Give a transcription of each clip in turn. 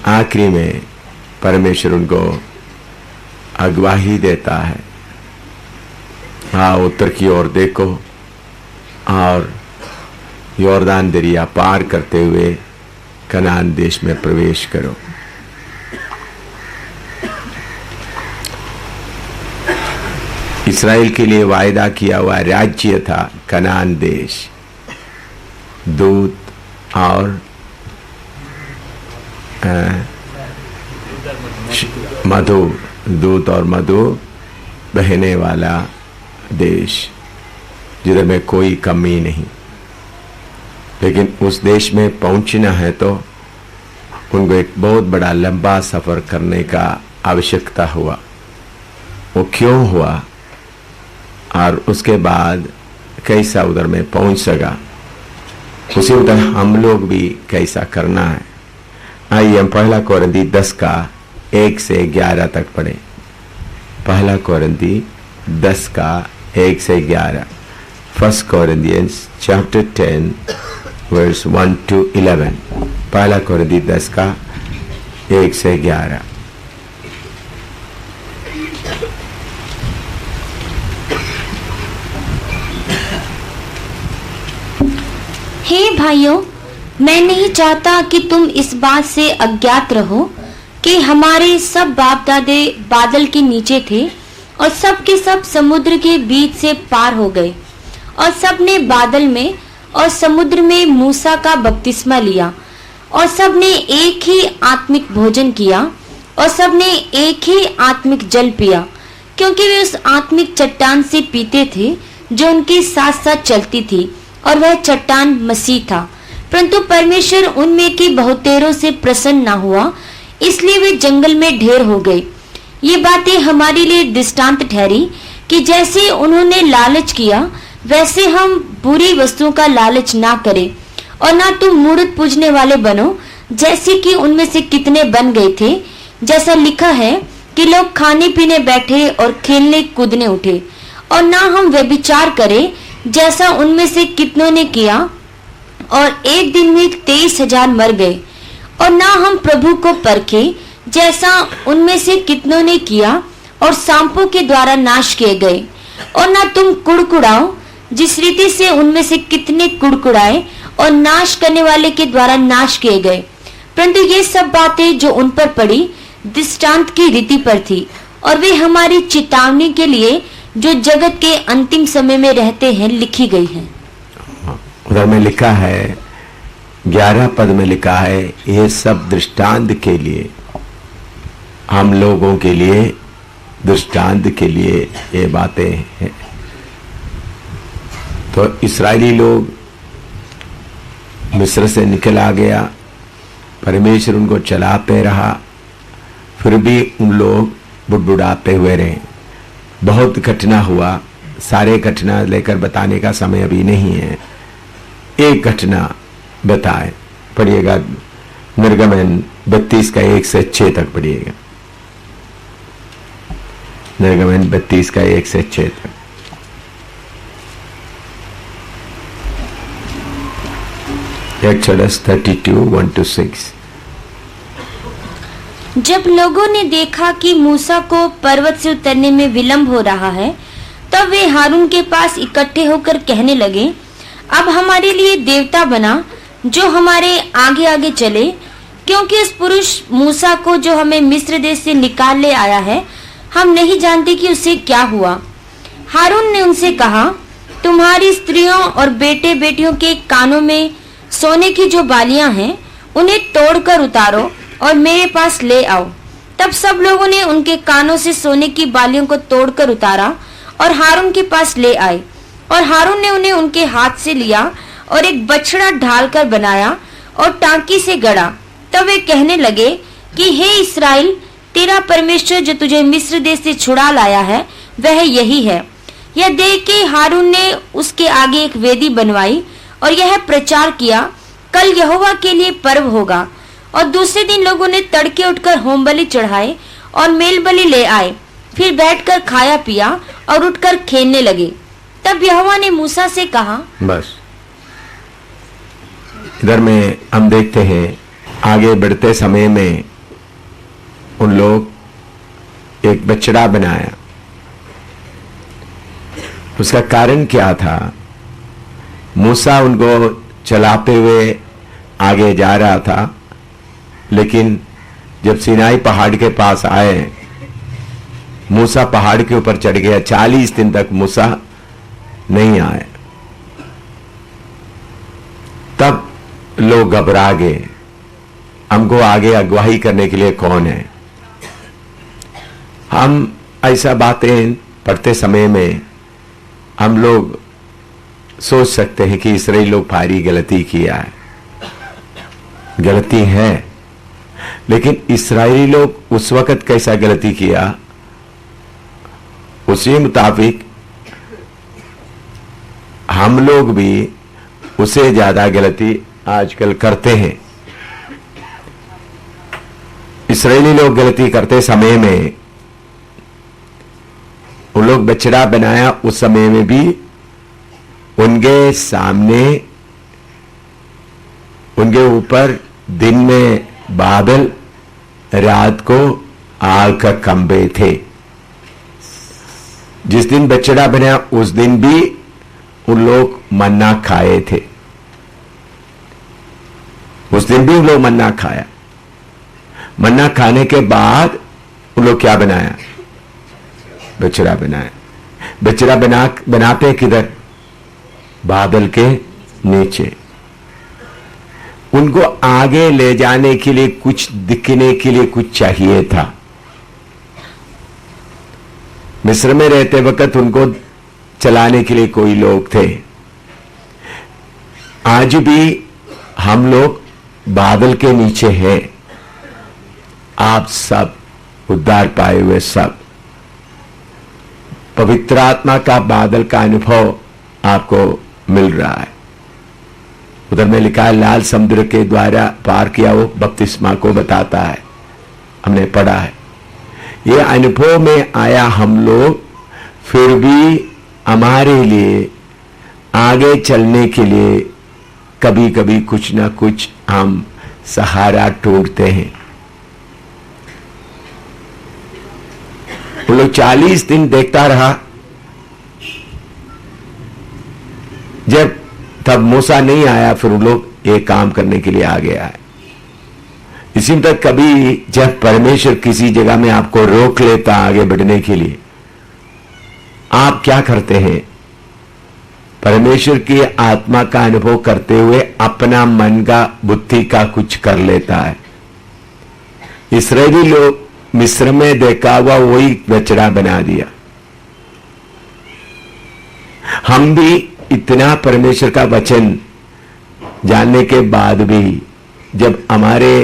आखिरी में परमेश्वर उनको अगवाही देता है, हाँ उत्तर की ओर देखो और यॉर्दान दरिया पार करते हुए कनान देश में प्रवेश करो। इस्राएल के लिए वायदा किया हुआ राज्य था कनान देश, दूध और मधु, दूध और मधु बहने वाला देश, जिधर में कोई कमी नहीं। लेकिन उस देश में पहुंचना है तो उनको एक बहुत बड़ा लंबा सफर करने का आवश्यकता हुआ। वो क्यों हुआ और उसके बाद कैसा उधर में पहुंच सका, उसी उधर हम लोग भी कैसा करना है। आइए हम पहला कोरिन्थी 10 का 1 से 11 तक पढ़े। पहला कोरिन्थी 10 का 1 से 11। First Corinthians chapter 10 verse 1 to 11। पहला कोरिन्थी 10 का 1 से 11। हे भाइयों, मैं नहीं चाहता कि तुम इस बात से अज्ञात रहो कि हमारे सब बाप दादे बादल के नीचे थे और सब के सब समुद्र के बीच से पार हो गए और सब ने बादल में और समुद्र में मूसा का बपतिस्मा लिया और सब ने एक ही आत्मिक भोजन किया और सब ने एक ही आत्मिक जल पिया, क्योंकि वे उस आत्मिक चट्टान से पीते थे जो उनके साथ साथ चलती थी, और वह चट्टान मसीह था। परंतु परमेश्वर उनमें के बहुतेरों से प्रसन्न न हुआ, इसलिए वे जंगल में ढेर हो गए। ये बातें हमारे लिए दृष्टांत ठहरी कि जैसे उन्होंने लालच किया वैसे हम बुरी वस्तुओं का लालच ना करें, और ना तुम मूर्त पूजने वाले बनो जैसे कि उनमें से कितने बन गए थे। जैसा लिखा है कि लोग खाने पीने बैठे और खेलने कूदने उठे। और ना हम व्यभिचार करें जैसा उनमें से कितनों ने किया, और एक दिन में 23,000 मर गए। और ना हम प्रभु को परखे जैसा उनमें से कितनों ने किया और सांपों के द्वारा नाश किए गए। और ना तुम कुड़कुड़ाओ जिस रीति से उनमें से कितने कुड़कुड़ाए और नाश करने वाले के द्वारा नाश किए गए। परंतु ये सब बातें जो उन पर पड़ी दृष्टांत की रीति पर थी, और वे हमारी चेतावनी के लिए जो जगत के अंतिम समय में रहते हैं लिखी गई हैं। उधर में लिखा है 11 पद में लिखा है, ये सब दृष्टांत के लिए, हम लोगों के लिए दृष्टांत के लिए ये बातें हैं। तो इस्राएली लोग मिस्र से निकल आ गया, परमेश्वर उनको चलाते रहा, फिर भी उन लोग बुड़बुड़ाते हुए रहे। बहुत घटना हुआ, सारे घटना लेकर बताने का समय अभी नहीं है। एक घटना बताए, पढ़िएगा निर्गमन 32 का 1 से 6 तक पढ़िएगा। निर्गमन 32 का 1 से 6 तक। Exodus 32 1 to 6। जब लोगों ने देखा कि मूसा को पर्वत से उतरने में विलंब हो रहा है, तब वे हारून के पास इकट्ठे होकर कहने लगे, अब हमारे लिए देवता बना जो हमारे आगे आगे चले, क्योंकि उस पुरुष मूसा को जो हमें मिस्र देश से निकाल ले आया है, हम नहीं जानते कि उसे क्या हुआ। हारून ने उनसे कहा, तुम्हारी स्त्रियों और बेटे बेटियों के कानों में सोने की जो बालियां हैं उन्हें तोड़कर उतारो और मेरे पास ले आओ। तब सब लोगों ने उनके कानों से सोने की बालियों को तोड़कर उतारा और हारून के पास ले आए। और हारून ने उन्हें उनके हाथ से लिया और एक बछड़ा ढालकर बनाया और टांकी से गड़ा। तब वे कहने लगे कि हे इस्राएल, तेरा परमेश्वर जो तुझे मिस्र देश से छुड़ा लाया है वह यही है। यह देख के हारून ने उसके आगे एक वेदी बनवाई और यह प्रचार किया, कल यहोवा के लिए पर्व होगा। और दूसरे दिन लोगों ने तड़के उठकर होम बलि चढ़ाए और मेल बलि ले आए, फिर बैठकर खाया पिया और उठकर खेलने लगे। तब यहोवा ने मूसा से कहा, बस इधर में हम देखते हैं आगे बढ़ते समय में उन लोग एक बछड़ा बनाया। उसका कारण क्या था? मूसा उनको चलाते हुए आगे जा रहा था, लेकिन जब सिनाई पहाड़ के पास आए, मूसा पहाड़ के ऊपर चढ़ गया। 40 दिन तक मूसा नहीं आए। तब लोग घबरा गए, हमको आगे अगुवाई करने के लिए कौन है? हम ऐसा बातें पढ़ते समय में हम लोग सोच सकते हैं कि इसराइली लोग भारी गलती किया है। गलती है, लेकिन इसराइली लोग उस वक्त कैसा गलती किया, उसी मुताबिक हम लोग भी उससे ज्यादा गलती आजकल करते हैं। इसराइली लोग गलती करते समय में उन लोग बछड़ा बनाया। उस समय में भी उनके सामने, उनके ऊपर दिन में बादल, रात को आग का खंभे थे। जिस दिन बछड़ा बना उस दिन भी उन लोग मन्ना खाए थे। उस दिन भी उन लोग मन्ना खाया। मन्ना खाने के बाद उन लोग क्या बनाया? बछड़ा बनाया। बछड़ा बनाते किधर? बादल के नीचे। उनको आगे ले जाने के लिए, कुछ दिखने के लिए कुछ चाहिए था। मिस्र में रहते वक्त उनको चलाने के लिए कोई लोग थे। आज भी हम लोग बादल के नीचे हैं। आप सब उद्धार पाए हुए सब, पवित्र आत्मा का बादल का अनुभव आपको मिल रहा है। उधर में लिखा है लाल समुद्र के द्वारा पार किया वो बपतिस्मा को बताता है, हमने पढ़ा है। ये अनुभव में आया हम लोग, फिर भी हमारे लिए आगे चलने के लिए कभी कभी कुछ ना कुछ हम सहारा ढूंढते हैं। वो लोग 40 दिन देखता रहा। जब तब मूसा नहीं आया, फिर वो लोग एक काम करने के लिए आगे आए। इसी तक कभी जब परमेश्वर किसी जगह में आपको रोक लेता आगे बढ़ने के लिए, आप क्या करते हैं? परमेश्वर की आत्मा का अनुभव करते हुए अपना मन का, बुद्धि का कुछ कर लेता है। इसराइली लोग मिस्र में देखा हुआ वही बछड़ा बना दिया। हम भी इतना परमेश्वर का वचन जानने के बाद भी जब हमारे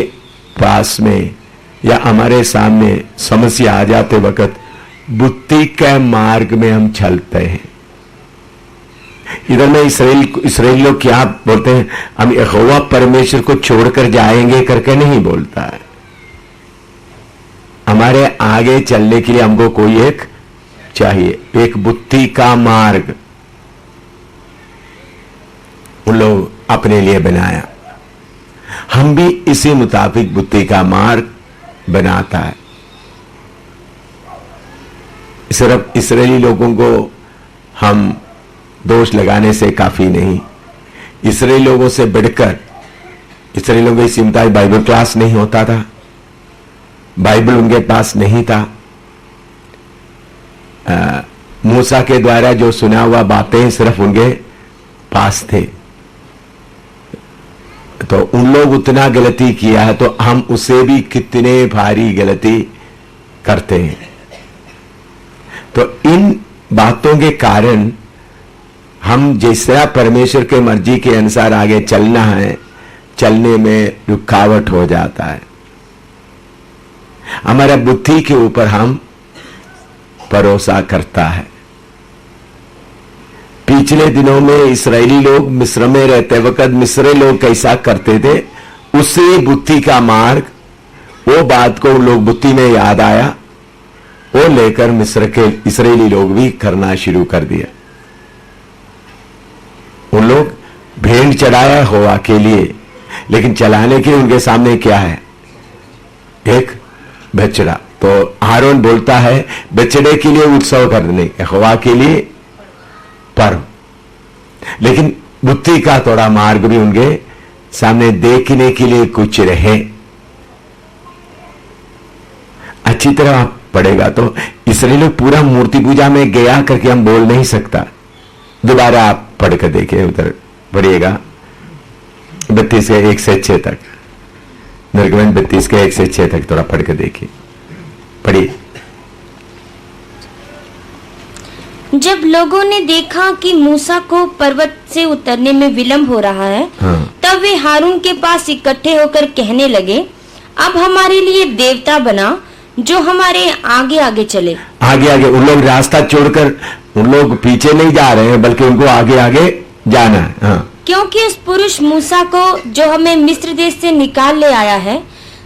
पास में या हमारे सामने समस्या आ जाते वक्त बुद्धि के मार्ग में हम चलते हैं। इधर में इसराइल लोग क्या बोलते हैं? हम यहोवा परमेश्वर को छोड़कर जाएंगे करके नहीं बोलता है। हमारे आगे चलने के लिए हमको कोई एक चाहिए, एक बुद्धि का मार्ग उन लोग अपने लिए बनाया। हम भी इसी मुताबिक बुद्धि का मार्ग बनाता है। सिर्फ इसराइली लोगों को हम दोष लगाने से काफी नहीं। इसराइली लोगों से बढ़कर, इसराइली लोगों की मुताबिक बाइबल क्लास नहीं होता था, बाइबल उनके पास नहीं था। मूसा के द्वारा जो सुना हुआ बातें सिर्फ उनके पास थे। तो उन लोग उतना गलती किया है, तो हम उससे भी कितने भारी गलती करते हैं। तो इन बातों के कारण हम जैसा परमेश्वर के मर्जी के अनुसार आगे चलना है, चलने में रुकावट हो जाता है। हमारा बुद्धि के ऊपर हम भरोसा करता है। पिछले दिनों में इस्राएली लोग मिस्र में रहते वक्त मिस्री लोग कैसा करते थे, उससे बुद्धि का मार्ग, वो बात को लोग बुद्धि में याद आया, वो लेकर मिस्र के इस्राएली लोग भी करना शुरू कर दिया। उन लोग भेंट चढ़ाया होवा के लिए, लेकिन चलाने के उनके सामने क्या है? एक बछड़ा। तो हारून बोलता है बछड़े के लिए उत्सव करने, यहोवा के लिए पर्व, लेकिन बुद्धि का थोड़ा मार्ग भी उनके सामने देखने के लिए कुछ रहे। अच्छी तरह आप पढ़ेगा तो इसराइल पूरा मूर्ति पूजा में गया करके हम बोल नहीं सकता। दोबारा आप पढ़ कर देखिए, उधर पढ़िएगा 32 के 1 से 6 तक, निर्गमन 32 के 1 से 6 तक थोड़ा पढ़ कर देखिए, पढ़िए। जब लोगों ने देखा कि मूसा को पर्वत से उतरने में विलंब हो रहा है, तब वे हारून के पास इकट्ठे होकर कहने लगे, अब हमारे लिए देवता बना जो हमारे आगे आगे चले। आगे आगे उन लोग रास्ता छोड़कर उन लोग पीछे नहीं जा रहे हैं, बल्कि उनको आगे आगे जाना है। हाँ। क्योंकि उस पुरुष मूसा को जो हमें मिस्र देश से निकाल ले आया है,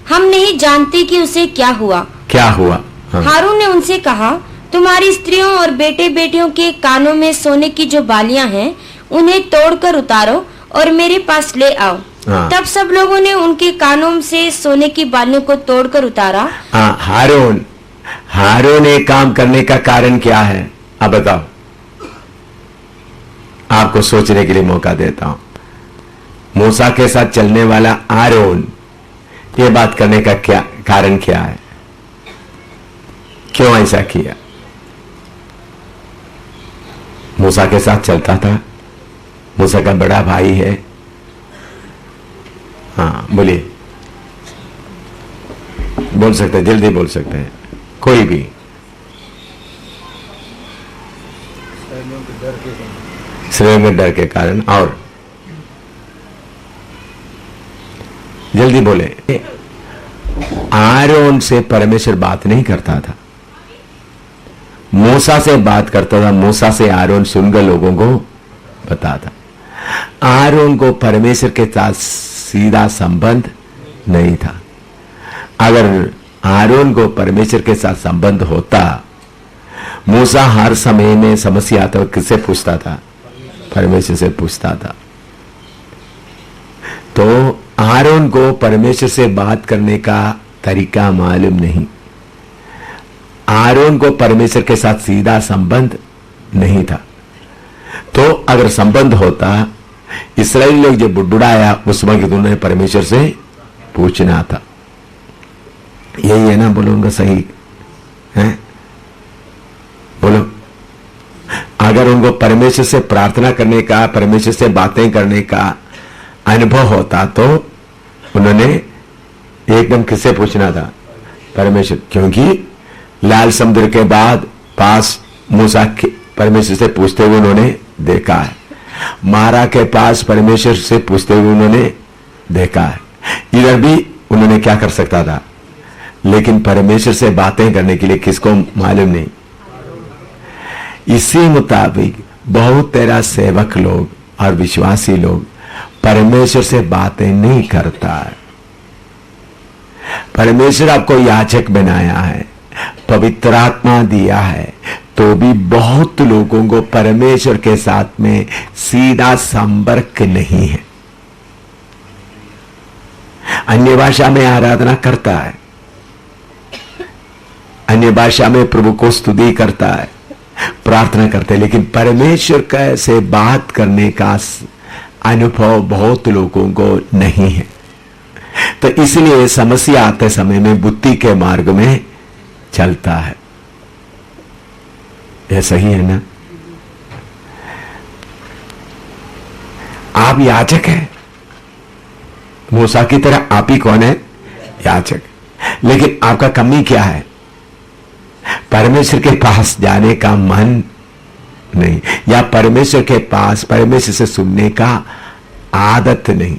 हम नहीं जानते कि उसे क्या हुआ। हाँ। हारून ने उनसे कहा, तुम्हारी स्त्रियों और बेटे बेटियों के कानों में सोने की जो बालियां हैं, उन्हें तोड़कर उतारो और मेरे पास ले आओ। हाँ। तब सब लोगों ने उनके कानों से सोने की बालियों को तोड़कर उतारा। हाँ, हारून एक काम करने का कारण क्या है? अब बताओ, आपको सोचने के लिए मौका देता हूं। मूसा के साथ चलने वाला हारून ये बात करने का क्या कारण क्या है? क्यों ऐसा किया? मूसा के साथ चलता था, मूसा का बड़ा भाई है। हाँ बोलिए, बोल सकते हैं, जल्दी बोल सकते हैं, कोई भी। इसराइलियों के डर के कारण। और जल्दी बोले। आरोन से परमेश्वर बात नहीं करता था, मूसा से बात करता था। मूसा से आरोन सुनकर लोगों को बताता। आरोन को परमेश्वर के साथ सीधा संबंध नहीं था। अगर आरोन को परमेश्वर के साथ संबंध होता, मूसा हर समय में समस्या आता, किससे पूछता था? परमेश्वर से पूछता था। तो आरोन को परमेश्वर से बात करने का तरीका मालूम नहीं। आरोन को परमेश्वर के साथ सीधा संबंध नहीं था। तो अगर संबंध होता, इस्राएली लोग जब बुढ़ाया उस वक्त उन्होंने परमेश्वर से पूछना था। यही है ना? बोलूंगा सही है? बोलो। अगर उनको परमेश्वर से प्रार्थना करने का, परमेश्वर से बातें करने का अनुभव होता तो उन्होंने एकदम किससे पूछना था? परमेश्वर। क्योंकि लाल समुद्र के बाद पास मूसा परमेश्वर से पूछते हुए उन्होंने देखा है, मारा के पास परमेश्वर से पूछते हुए उन्होंने देखा है। इधर भी उन्होंने क्या कर सकता था, लेकिन परमेश्वर से बातें करने के लिए किसको मालूम नहीं। इसी मुताबिक बहुत तेरा सेवक लोग और विश्वासी लोग परमेश्वर से बातें नहीं करता है। परमेश्वर आपको याचक बनाया है, पवित्र आत्मा दिया है, तो भी बहुत लोगों को परमेश्वर के साथ में सीधा संपर्क नहीं है। अन्य भाषा में आराधना करता है, अन्य भाषा में प्रभु को स्तुति करता है, प्रार्थना करते हैं, लेकिन परमेश्वर का से बात करने का अनुभव बहुत लोगों को नहीं है। तो इसलिए समस्या आते समय में बुद्धि के मार्ग में चलता है। यह सही है ना? आप याचक हैं, मूसा की तरह आप ही कौन है? याचक। लेकिन आपका कमी क्या है? परमेश्वर के पास जाने का मन नहीं, या परमेश्वर के पास परमेश्वर से सुनने का आदत नहीं।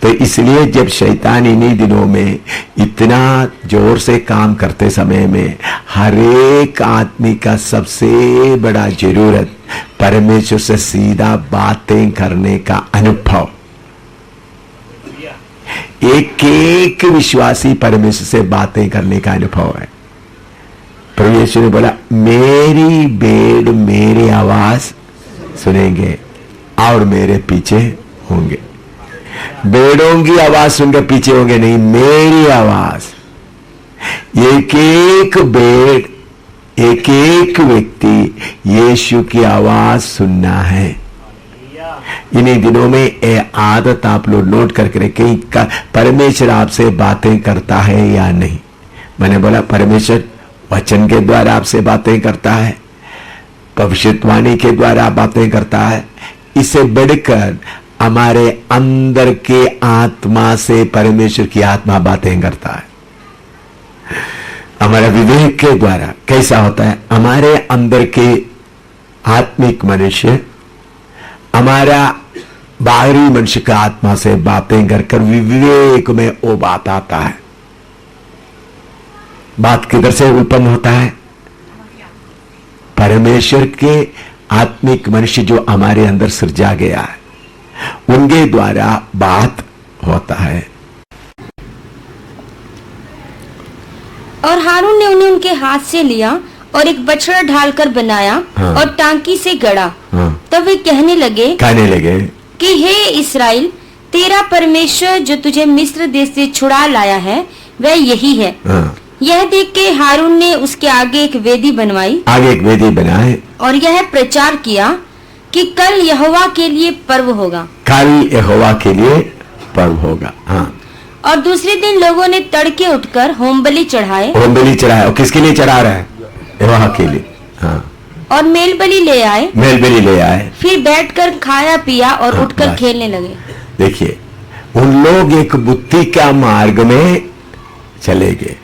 तो इसलिए जब शैतान इन्हीं दिनों में इतना जोर से काम करते समय में हर एक आदमी का सबसे बड़ा जरूरत परमेश्वर से सीधा बातें करने का अनुभव। एक एक विश्वासी परमेश्वर से बातें करने का अनुभव है। प्रभु यीशु ने बोला, मेरी भेड़ मेरी आवाज सुनेंगे और मेरे पीछे होंगे। भेड़ों की आवाज सुनकर पीछे होंगे नहीं, मेरी आवाज। एक एक भेड़, एक एक व्यक्ति यीशु की आवाज सुनना है। इन्हीं दिनों में ये आदत आप लोग नोट करके रखें, परमेश्वर आपसे बातें करता है या नहीं। मैंने बोला परमेश्वर वचन के द्वारा आपसे बातें करता है, भविष्यवाणी के द्वारा बातें करता है। इससे बढ़कर हमारे अंदर के आत्मा से परमेश्वर की आत्मा बातें करता है। हमारा विवेक के द्वारा कैसा होता है, हमारे अंदर के आत्मिक मनुष्य हमारा बाहरी मनुष्य का आत्मा से बातें कर विवेक में वो बात आता है। बात किधर से उत्पन्न होता है? परमेश्वर के आत्मिक मनुष्य जो हमारे अंदर सृजा गया है, उनके द्वारा बात होता है। और हारून ने उन्हें उनके हाथ से लिया और एक बछड़ा ढालकर बनाया। हाँ। और टांकी से गड़ा। हाँ। तब वे कहने लगे कि हे इस्राएल, तेरा परमेश्वर जो तुझे मिस्र देश से छुड़ा लाया है वह यही है। हाँ। यह देख के हारून ने उसके आगे एक वेदी बनाए और यह प्रचार किया कि कल यहोवा के लिए पर्व होगा। हाँ। और दूसरे दिन लोगों ने तड़के उठकर होम बलि चढ़ाए। और किसके लिए चढ़ा रहा है? यहोवा के लिए। हाँ। और मेल बलि ले आए। फिर बैठकर खाया पिया और उठकर खेलने लगे। देखिए, उन लोग एक बुद्धि का मार्ग में चले गए,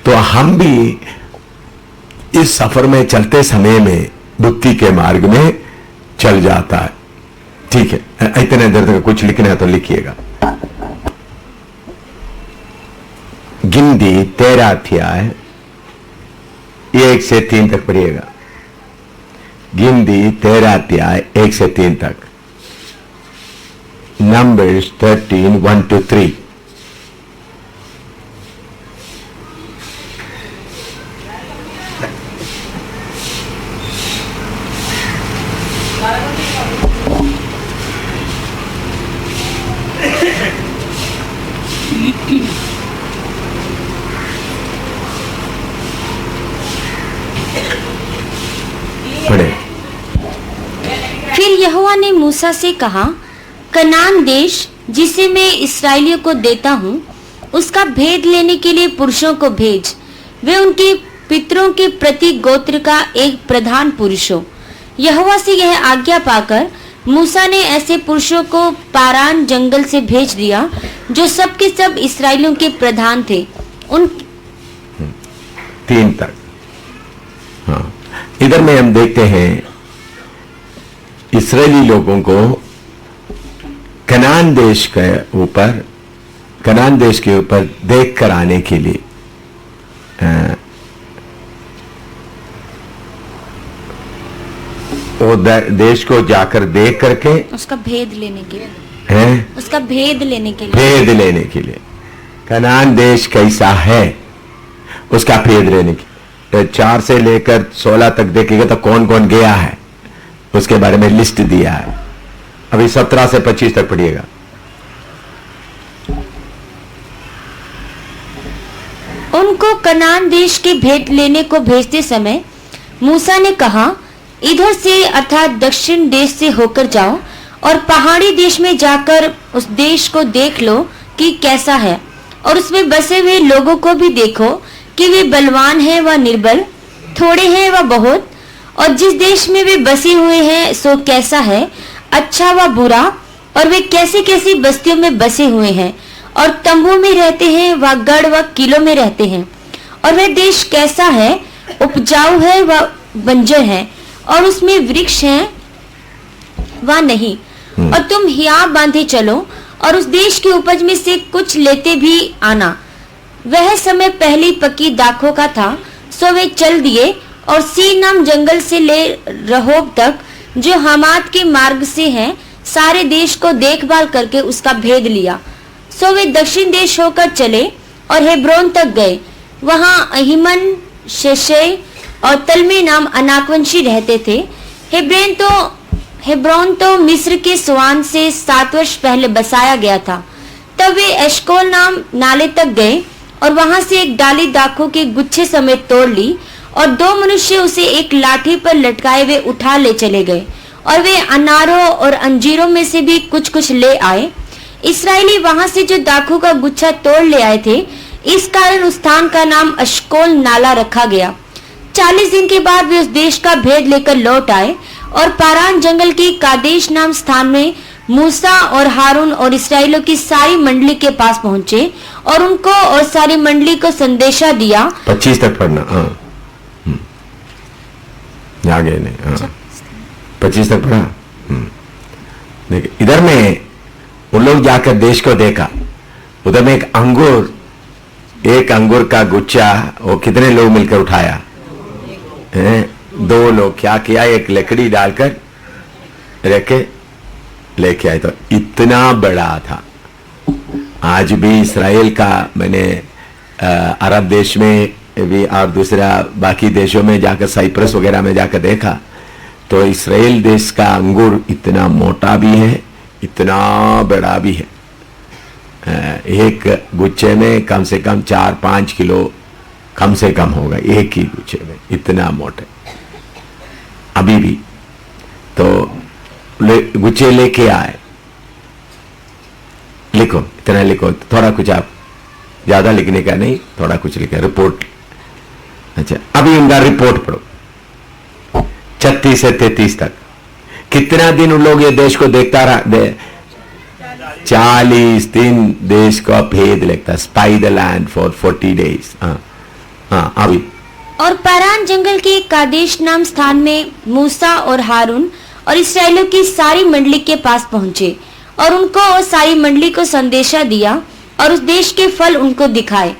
तो हम भी इस सफर में चलते समय में बुद्धि के मार्ग में चल जाता है। ठीक है, इतने देर तक कुछ लिखना है तो लिखिएगा। गिनती 13 अध्याय 1 से 3 तक पढ़िएगा। गिनती 13 अध्याय 1 से 3 तक। Numbers 13 1 to 3। फिर यहोवा ने मूसा से कहा, कनान देश जिसे मैं इस्राएलियों को देता हूँ, उसका भेद लेने के लिए पुरुषों को भेज। वे उनके पितरों के प्रति गोत्र का एक प्रधान पुरुष हो। यहोवा से यह आज्ञा पाकर मूसा ने ऐसे पुरुषों को पारान जंगल से भेज दिया जो सब के सब इस्राएलियों के प्रधान थे। उन 3 तक। हाँ, इधर में हम देखते हैं इस्राएली लोगों को कनान देश के ऊपर देख कर आने के लिए वो देश को जाकर देख करके उसका भेद लेने के लिए कनान देश कैसा है उसका भेद लेने की 4 से लेकर 16 तक देखेगा तो कौन कौन गया है उसके बारे में लिस्ट दिया है। अभी 17 से 25 तक पढ़िएगा। उनको कनान देश के भेद लेने को भेजते समय मूसा ने कहा, इधर से अर्थात दक्षिण देश से होकर जाओ और पहाड़ी देश में जाकर उस देश को देख लो कि कैसा है, और उसमें बसे हुए लोगों को भी देखो कि वे बलवान हैं व निर्बल, थोड़े हैं व बहुत, और जिस देश में वे बसे हुए हैं सो कैसा है, अच्छा व बुरा, और वे कैसी कैसी बस्तियों में बसे हुए हैं, और तंबू में रहते हैं व गढ़ व किलों में रहते हैं, और वह देश कैसा है, उपजाऊ है व बंजर है, और उसमें वृक्ष हैं व नहीं। और तुम हियाव बांधे चलो और उस देश की उपज में से कुछ लेते भी आना। वह समय पहली पकी दाखों का था, सो वे चल दिए और सीन नाम जंगल से ले रहोब तक जो हमात के मार्ग से है, सारे देश को देखभाल करके उसका भेद लिया। सो वे दक्षिण देश होकर चले और हेब्रोन तक गए। वहां अहिमन, शेशै और तलमे नाम अनाकवंशी रहते थे। हेब्रोन तो मिस्र के सुआन से 7 वर्ष पहले बसाया गया था। तब वे एशकोल नाम नाले तक गए और वहां से एक डाली दाखों के गुच्छे समेत तोड़ ली और 2 मनुष्य उसे एक लाठी पर लटकाए हुए उठा ले चले गए और वे अनारों और अंजीरों में से भी कुछ कुछ ले आए। इस्राएली वहां से जो दाखों का गुच्छा तोड़ ले आए थे, इस कारण उस स्थान का नाम एशकोल नाला रखा गया। 40 दिन के बाद वे उस देश का भेद लेकर लौट आए और पारान जंगल की कादेश नाम स्थान में मूसा और हारून और इस्राएलियों की सारी मंडली के पास पहुंचे और उनको और सारी मंडली को संदेशा दिया। 25 तक पढ़ना। हाँ, आगे नहीं। हाँ, 25 तक पढ़ा। देखिए, इधर में उन लोग जाकर देश को देखा। उधर में एक अंगूर का गुच्छा, वो कितने लोग मिलकर उठाया? 2 लोग। क्या किया? एक लकड़ी डालकर रखे लेके आए। तो इतना बड़ा था। आज भी इस्राएल का, मैंने अरब देश में भी और दूसरा बाकी देशों में जाकर, साइप्रस वगैरह में जाकर देखा तो इस्राएल देश का अंगूर इतना मोटा भी है, इतना बड़ा भी है। एक गुच्छे में कम से कम 4-5 किलो कम से कम होगा, एक ही गुच्छे में, इतना मोटे। अभी भी तो गुच्छे लेके आए। लिखो, इतना लिखो, थोड़ा कुछ, आप ज्यादा लिखने का नहीं, थोड़ा कुछ लिखा। रिपोर्ट। अच्छा, अभी इनका रिपोर्ट पढ़ो 36 से 33 तक। कितना दिन उन लोग ये देश को देखता रहा? 40 दिन देश का भेद लगता। Spy the land for 40 days। हाँ, अभी। और पारान जंगल के कादेश नाम स्थान में मूसा और हारून और इस्राएलियों की सारी मंडली के पास पहुंचे और उनको और सारी मंडली को संदेशा दिया और उस देश के फल उनको दिखाए।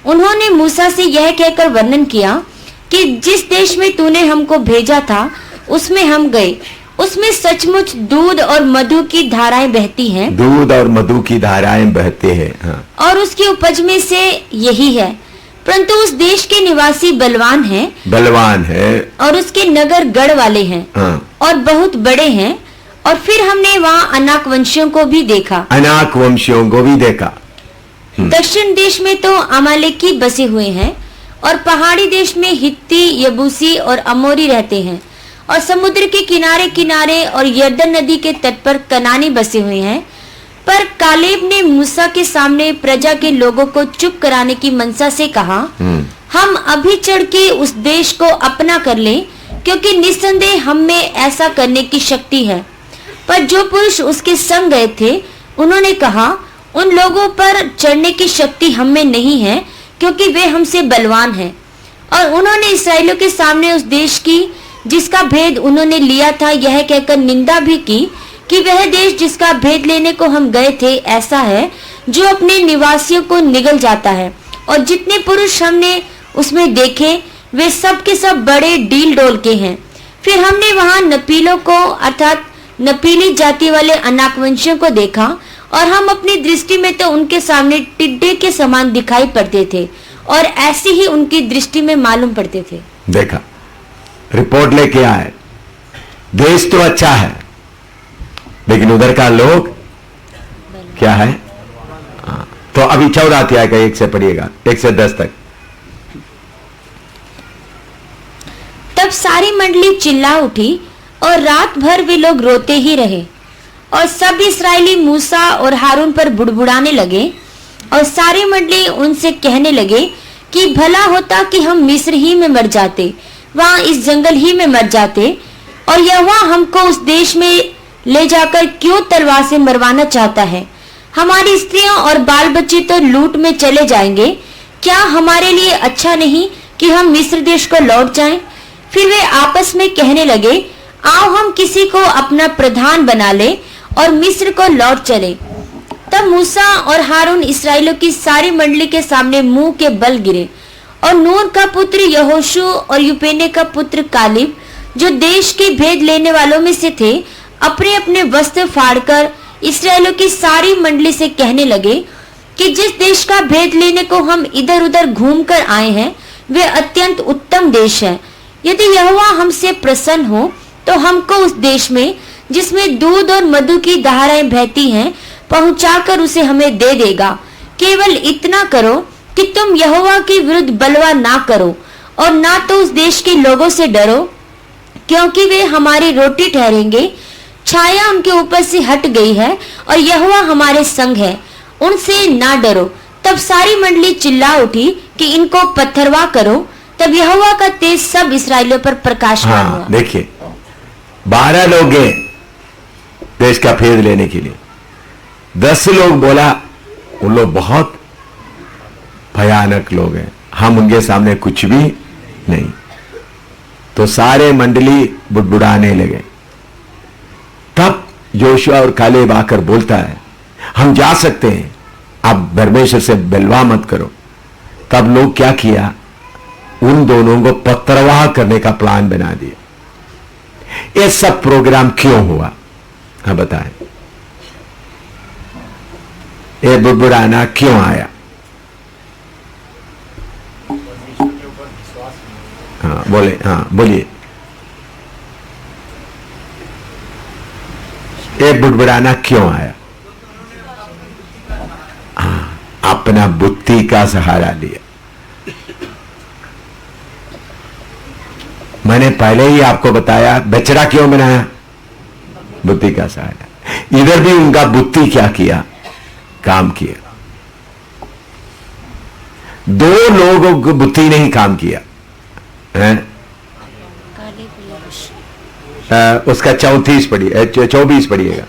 उन्होंने मूसा से यह कहकर वर्णन किया कि जिस देश में तूने हमको भेजा था उसमें हम गए। उसमें सचमुच दूध और मधु की धाराएं बहती हैं। दूध और मधु की धाराएं बहते हैं। हाँ। और उसकी उपज में से यही है। परंतु उस देश के निवासी बलवान हैं और उसके नगर गढ़ वाले हैं। हाँ। और बहुत बड़े हैं। और फिर हमने वहाँ अनाक वंशियों को भी देखा। दक्षिण देश में तो अमालेकी बसे हुए हैं और पहाड़ी देश में हित्ती, यबूसी और अमोरी रहते हैं और समुद्र के किनारे किनारे और यरदन नदी के तट पर कनानी बसे हुए हैं। पर कालेब ने मूसा के सामने प्रजा के लोगों को चुप कराने की मनसा से कहा, हम अभी चढ़ के उस देश को अपना कर लें, क्योंकि निस्संदेह हम में ऐसा करने की शक्ति है। पर जो पुरुष उसके संग गए थे उन्होंने कहा, उन लोगों पर चढ़ने की शक्ति हम में नहीं है, क्योंकि वे हमसे बलवान हैं। और उन्होंने इस्राएलियों के सामने उस देश की जिसका भेद उन्होंने लिया था यह कहकर निंदा भी की कि वह देश जिसका भेद लेने को हम गए थे ऐसा है जो अपने निवासियों को निगल जाता है। और जितने पुरुष हमने उसमें देखे वे सब के सब बड़े डील डोल के हैं। फिर हमने वहां नपीलों को अर्थात नपीली जाति वाले अनाकवंशियों को देखा और हम अपनी दृष्टि में तो उनके सामने टिड्डे के समान दिखाई पड़ते थे और ऐसी ही उनकी दृष्टि में मालूम पड़ते थे। देखा, रिपोर्ट लेके आए, देश तो अच्छा है लेकिन उधर का लोग क्या है? तो अभी 14 अध्याय का 1 से पढ़िएगा, 1 से 10 तक। तब सारी मंडली चिल्ला उठी और रात भर वे लोग रोते ही रहे और सब इस्राएली मूसा और हारून पर बुड़बुड़ाने लगे और सारी मंडली उनसे कहने लगे कि भला होता कि हम मिस्र ही में मर जाते, वहां इस जंगल ही में मर जाते, और यहोवा हमको उस देश में ले जाकर क्यों तलवार से मरवाना चाहता है? हमारी स्त्रियां और बाल बच्चे तो लूट में चले जाएंगे। क्या हमारे लिए अच्छा नहीं कि हम मिस्र देश को लौट जाएं? फिर वे आपस में कहने लगे, आओ हम किसी को अपना प्रधान बना ले और मिस्र को लौट चले। तब मूसा और हारून इस्राएलियों की सारी मंडली के सामने मुंह के बल गिरे और नून का पुत्र यहोशू और यूपेने का पुत्र कालिब जो देश के भेद लेने वालों में से थे अपने अपने वस्त्र फाड़कर इस्राएलियों की सारी मंडली से कहने लगे कि जिस देश का भेद लेने को हम इधर उधर घूम कर आए हैं वे अत्यंत उत्तम देश है। यदि यहोवा हमसे प्रसन्न हो तो हमको उस देश में जिसमें दूध और मधु की धाराएं बहती हैं, पहुंचाकर उसे हमें दे देगा। केवल इतना करो कि तुम यहोवा के विरुद्ध बलवा ना करो और ना तो उस देश के लोगों से डरो, क्योंकि वे हमारी रोटी ठहरेंगे। छाया उनके ऊपर से हट गई है और यहोवा हमारे संग है, उनसे ना डरो। तब सारी मंडली चिल्ला उठी कि इनको पत्थरवा करो। तब यहोवा का तेज सब इस्राएलियों पर प्रकाशमान हुआ। देखिए, 12 लोग गए देश का फेद लेने के लिए। 10 लोग बोला उन लोग बहुत भयानक लोग हैं, हम उनके सामने कुछ भी नहीं। तो सारे मंडली बुड़बुड़ाने लगे। तब योशुआ और कालेब आकर बोलता है, हम जा सकते हैं, अब परमेश्वर से बलवा मत करो। तब लोग क्या किया, उन दोनों को पत्थरवाह करने का प्लान बना दिया। ये सब प्रोग्राम क्यों हुआ, हाँ बताएं, ये बुड़बुड़ाना क्यों आया? हाँ बोले, हाँ बोलिए। ये बुड़बुड़ाना क्यों आया? हाँ, अपना बुद्धि का सहारा लिया। मैंने पहले ही आपको बताया बछड़ा क्यों बनाया, बुद्धि का सहारा। इधर भी उनका बुद्धि क्या किया, काम किया। 2 लोगों को बुद्धि नहीं काम किया है? उसका 24 पढ़िएगा।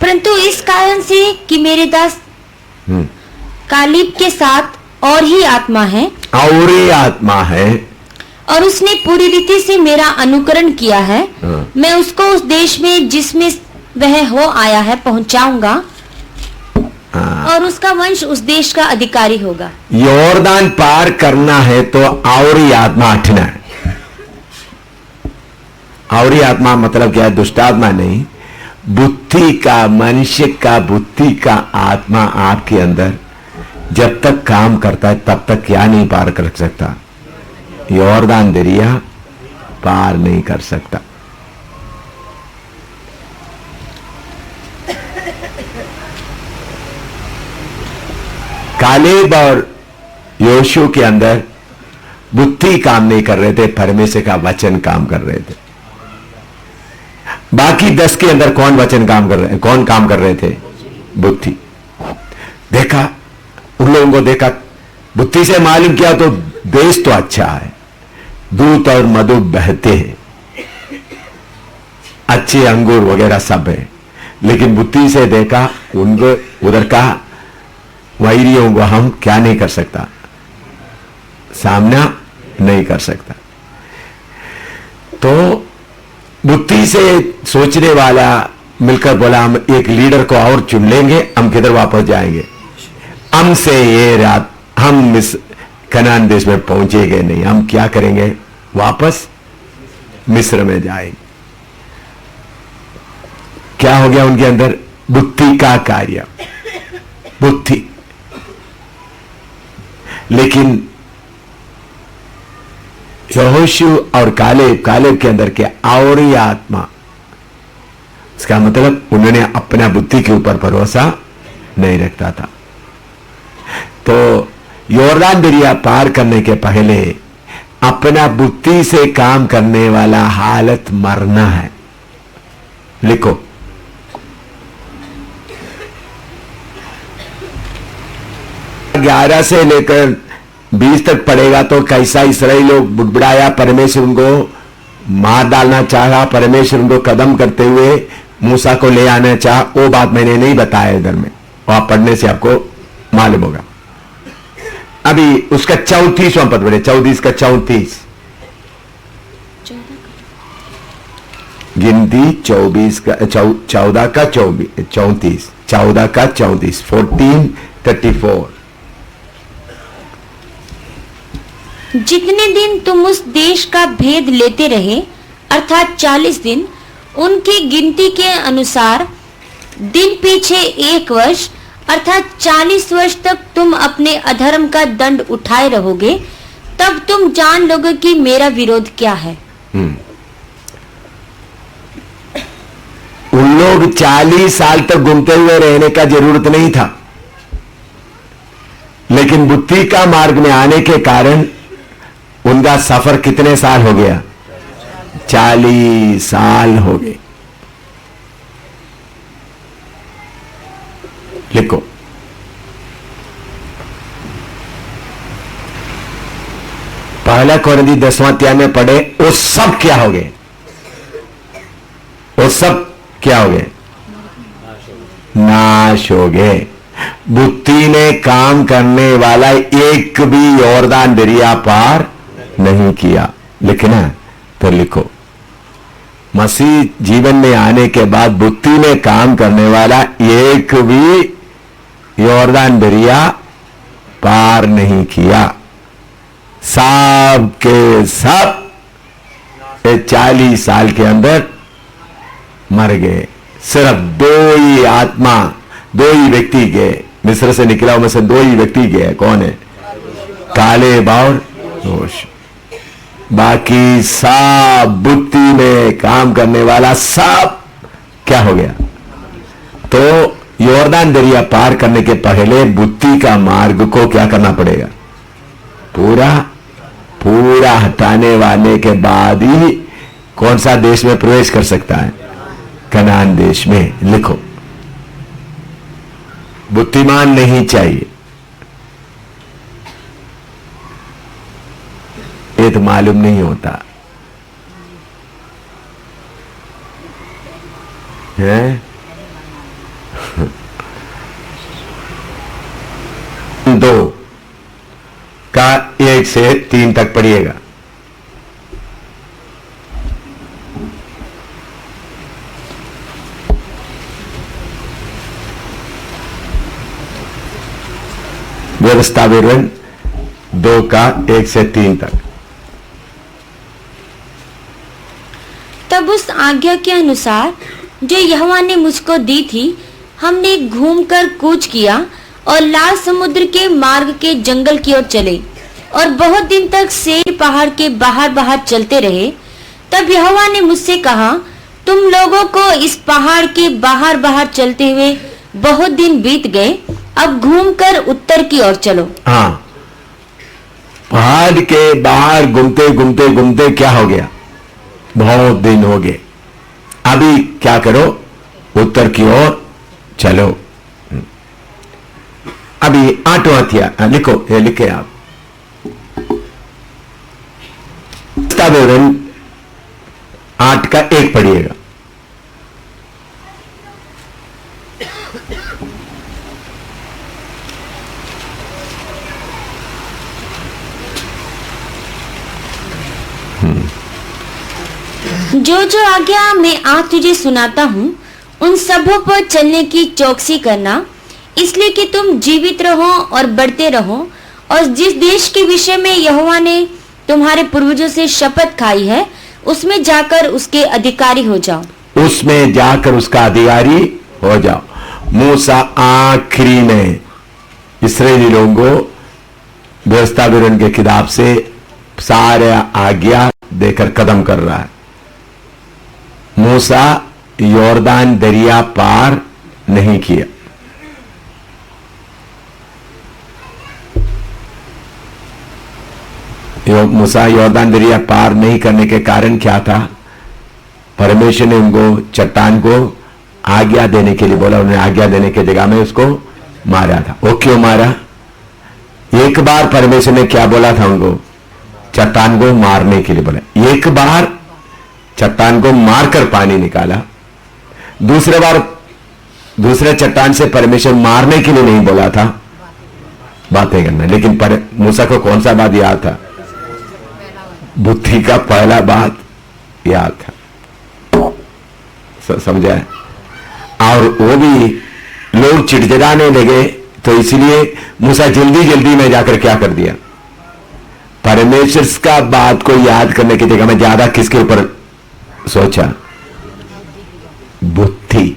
परंतु इस कारण से कि मेरे दास कालेब के साथ और ही आत्मा है, और ही आत्मा है, और उसने पूरी रीति से मेरा अनुकरण किया है। मैं उसको उस देश में जिसमें वह हो आया है पहुंचाऊंगा, और उसका वंश उस देश का अधिकारी होगा। यॉर्दान पार करना है तो और ही आत्मा हटना है। और ही आत्मा मतलब क्या है? दुष्टात्मा नहीं, बुद्धि का, मनुष्य का बुद्धि का आत्मा आपके अंदर जब तक काम करता है तब तक क्या नहीं पार कर सकता? यॉर्दान दरिया पार नहीं कर सकता। कालेब और योशू के अंदर बुद्धि काम नहीं कर रहे थे, परमेश्वर का वचन काम कर रहे थे। बाकी 10 के अंदर कौन वचन काम कर रहे, कौन काम कर रहे थे? बुद्धि। देखा, उन लोगों को देखा, बुद्धि से मालूम किया तो देश तो अच्छा है, दूध और मधु बहते हैं, अच्छे अंगूर वगैरह सब है। लेकिन बुद्धि से देखा, उनको उधर का वैरियों को हम क्या नहीं कर सकता, सामना नहीं कर सकता। तो बुद्धि से सोचने वाला मिलकर बोला, हम एक लीडर को और चुन लेंगे, हम किधर वापस जाएंगे, हमसे ये रात हम इस कनान देश में पहुंचेंगे नहीं, हम क्या करेंगे, वापस मिस्र में जाएंगे। क्या हो गया उनके अंदर? बुद्धि का कार्य, बुद्धि। लेकिन यहोशू और कालेब के अंदर क्या? और ही आत्मा। इसका मतलब उन्होंने अपना बुद्धि के ऊपर भरोसा नहीं रखता था। तो यॉर्दान दरिया पार करने के पहले अपना बुद्धि से काम करने वाला हालत मरना है। लिखो, ग्यारह से लेकर 20 तक पड़ेगा तो कैसा इसराइली लोग बुड़बुड़ाया, परमेश्वर उनको मार डालना चाहा, परमेश्वर उनको कदम करते हुए मूसा को ले आना चाहा। वो बात मैंने नहीं बताया इधर में, वहां पढ़ने से आपको मालूम होगा। अभी उसका 34वां पद पढ़े, 34 का 34 गिनती 24 का 14 का 34 14 का 34 14:34। जितने दिन तुम उस देश का भेद लेते रहे, अर्थात 40 दिन, उनकी गिनती के अनुसार दिन पीछे 1 वर्ष, अर्थात 40 वर्ष तक तुम अपने अधर्म का दंड उठाए रहोगे। तब तुम जान लोगे कि मेरा विरोध क्या है। लोग 40 साल तक घूमते हुए रहने का जरूरत नहीं था, लेकिन बुद्धि का मार्ग में आने के कारण उनका सफर कितने साल हो गया? 40 साल हो गए। लिखो, पहला कोरिन्थी 10वां अध्याय में पढ़े, वो सब क्या हो गए? वो सब क्या हो गए? नाश हो गए। बुद्धि ने काम करने वाला एक भी यॉर्दान दरिया पार नहीं किया। लिखना तो लिखो, मसीह जीवन में आने के बाद बुद्धि ने काम करने वाला एक भी यॉर्दान दरिया पार नहीं किया। सब के सब 40 साल के अंदर मर गए। सिर्फ 2 ही आत्मा, 2 ही व्यक्ति गए। मिस्र से निकला में से 2 ही व्यक्ति गए। कौन है? कालेब और योशुआ। बाकी सब बुद्धि में काम करने वाला सब क्या हो गया? तो यॉर्दान दरिया पार करने के पहले बुद्धि का मार्ग को क्या करना पड़ेगा? पूरा हटाने वाले के बाद ही कौन सा देश में प्रवेश कर सकता है? कनान देश में। लिखो, बुद्धिमान नहीं चाहिए, ये तो मालूम नहीं होता है। 2 का 1 से 3 तक पढ़िएगा। व्यवस्था विवरण 2 का 1 से 3 तक। तब उस आज्ञा के अनुसार जो यहोवा ने मुझको दी थी, हमने घूमकर कूच किया और लाल समुद्र के मार्ग के जंगल की ओर चले और बहुत दिन तक सेईर पहाड़ के बाहर बाहर चलते रहे। तब यहोवा ने मुझसे कहा, तुम लोगों को इस पहाड़ के बाहर बाहर चलते हुए बहुत दिन बीत गए, अब घूमकर उत्तर की ओर चलो। हाँ, पहाड़ के बाहर घूमते घूमते घूमते क्या हो गया? बहुत दिन हो गए। अभी क्या करो? उत्तर की ओर चलो। अभी 8वां अध्याय लिखो, ये लिखे आप। विवरण 8 का 1 पढ़िएगा। जो जो आज्ञा मैं आज तुझे सुनाता हूँ, उन सबों पर चलने की चौकसी करना, इसलिए कि तुम जीवित रहो और बढ़ते रहो, और जिस देश के विषय में यहोवा ने तुम्हारे पूर्वजों से शपथ खाई है, उसमें जाकर उसके अधिकारी हो जाओ। उसमें जाकर उसका अधिकारी हो जाओ। मूसा आखिरी में इस्राएली लोगों को व्यवस्था विवरण के किताब से सारे आज्ञा देकर कदम कर रहा है। मूसा यॉर्दान दरिया पार नहीं किया। मूसा यॉर्दान दरिया पार नहीं करने के कारण क्या था? परमेश्वर ने उनको चट्टान को आज्ञा देने के लिए बोला। उन्हें आज्ञा देने की जगह में उसको मारा था। वो क्यों मारा? एक बार परमेश्वर ने क्या बोला था उनको? चट्टान को मारने के लिए बोला। एक बार चट्टान को मारकर पानी निकाला। दूसरे बार दूसरे चट्टान से परमेश्वर मारने के लिए नहीं बोला था, बातें करना। लेकिन मूसा को कौन सा बात याद था? बुद्धि का पहला बात याद था। समझा? और वो भी लोग चिड़चिड़ाने लगे, तो इसलिए मूसा जल्दी जल्दी में जाकर क्या कर दिया? परमेश्वर का बात को याद करने की जगह में ज्यादा किसके ऊपर सोचा? बुद्धि।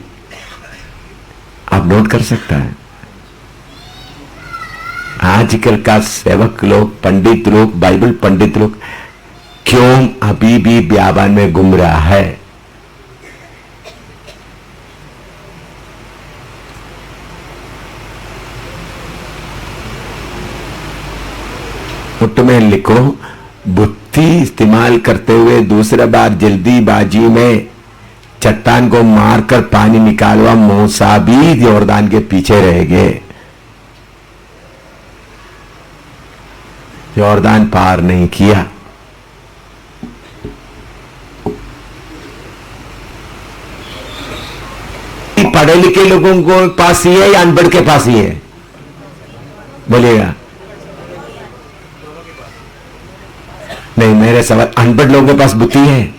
आप नोट कर सकता है, आजकल का सेवक लोग, पंडित लोग, बाइबल पंडित लोग क्यों अभी भी ब्याबान में घूम रहा है? नोट में लिखो, बुद्धि इस्तेमाल करते हुए दूसरा बार जल्दीबाजी में चट्टान को मारकर पानी निकालवा, मूसा भी यॉर्दान के पीछे रह गए, यॉर्दान पार नहीं किया। पढ़े लिखे लोगों को पास ही है या अनपढ़ के पास ही है? बोलिएगा। नहीं, मेरे सवाल, अनपढ़ लोगों के पास बुद्धि है?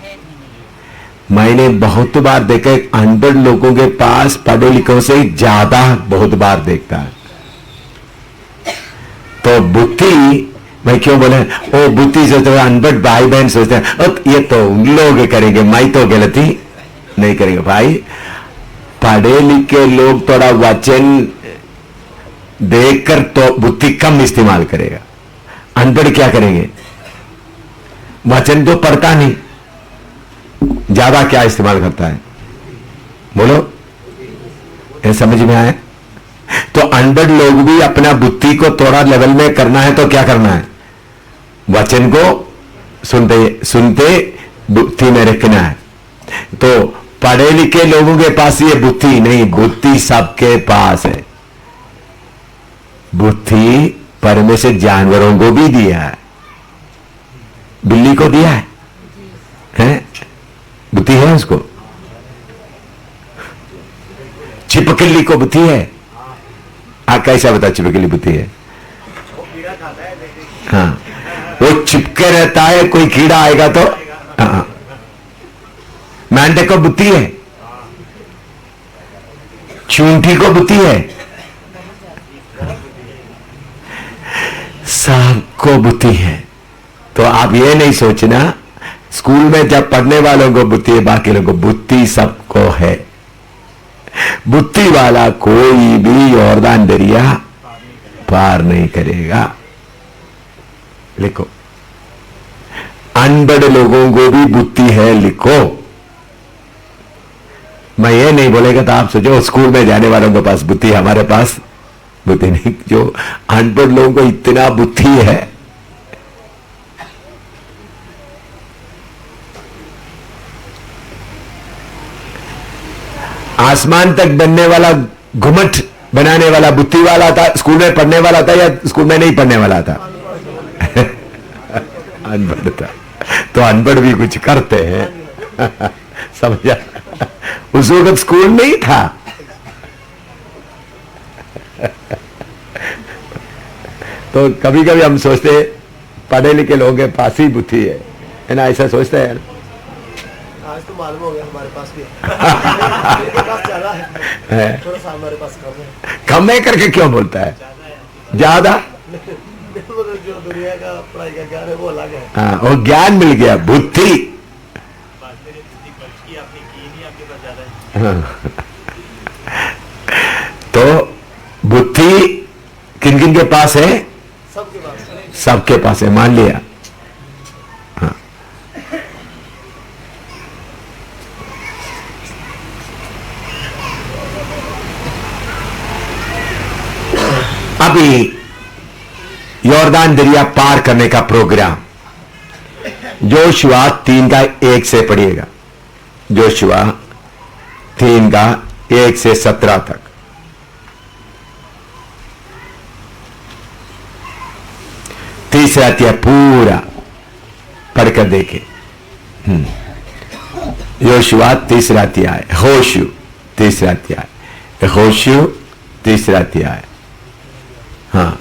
मैंने बहुत बार देखा, अनपढ़ लोगों के पास पढ़े लिखों से ज्यादा बहुत बार देखता है। तो बुद्धि, मैं क्यों बोले ओ बुद्धि सोचते हैं, अनपढ़ भाई बहन सोचते हैं ये तो लोग करेंगे, मैं तो गलती नहीं करेंगे। भाई पढ़े लिखे लोग थोड़ा वचन देखकर तो बुद्धि कम इस्तेमाल करेगा, अनपढ़ क्या करेंगे? वचन तो पढ़ता नहीं, ज्यादा क्या इस्तेमाल करता है? बोलो, ये समझ में आए? तो अनपढ़ लोग भी अपना बुद्धि को थोड़ा लेवल में करना है तो क्या करना है? वचन को सुनते सुनते बुद्धि में रखना है। तो पढ़े लिखे लोगों के पास ये बुद्धि नहीं, बुद्धि सबके पास है। बुद्धि परमेश्वर जानवरों को भी दिया है, बिल्ली को दिया है? बुद्धि है उसको? छिपकली को बुद्धि है? कैसा बता, छिपकली बुद्धि है? हाँ, वो चिपके रहता है, कोई कीड़ा आएगा तो। हाँ, मेंढक को बुद्धि है, चूंटी को बुद्धि है, सबको बुद्धि है। तो आप ये नहीं सोचना स्कूल में जब पढ़ने वालों को बुद्धि है, बाकी लोगों को बुद्धि सबको है। बुद्धि वाला कोई भी यॉर्दान दरिया पार नहीं करेगा। लिखो, अनपढ़ लोगों को भी बुद्धि है, लिखो। मैं ये नहीं बोलेगा तो आप सोचो स्कूल में जाने वालों के पास बुद्धि, हमारे पास बुद्धि नहीं। जो अनपढ़ लोगों को इतना बुद्धि है, आसमान तक बनने वाला, घुमट बनाने वाला बुद्धि वाला था, स्कूल में पढ़ने वाला था या स्कूल में नहीं पढ़ने वाला था? अनपढ़ था। तो अनपढ़ भी कुछ करते हैं, समझा? उस वक्त स्कूल नहीं था। तो कभी कभी हम सोचते पढ़े लिखे लोगों के पास ही बुद्धि है ना, ऐसा सोचते हैं। आज तो मालूम हो गया हमारे पास भी मेरे पास ज्यादा है, थोड़ा सा हमारे पास कम है। कम है करके क्यों बोलता है? ज्यादा जो दुनिया का पढ़ाई का ज्ञान है वो अलग है। हाँ, वो ज्ञान मिल गया, बुद्धि। हाँ। तो बुद्धि किन किन के पास है? सबके पास है। सबके पास है, मान लिया। हाँ। अभी यॉर्दान दरिया पार करने का प्रोग्राम जोशुआ 3:1 से पढ़िएगा। जोशुआ 3:1 से 17 तक। तीसरा अध्याय पूरा पढ़कर देखे। योशुआ तीसरा अध्याय, होशू तीसरा अध्याय, होशू तीसरा अध्याय। हाँ।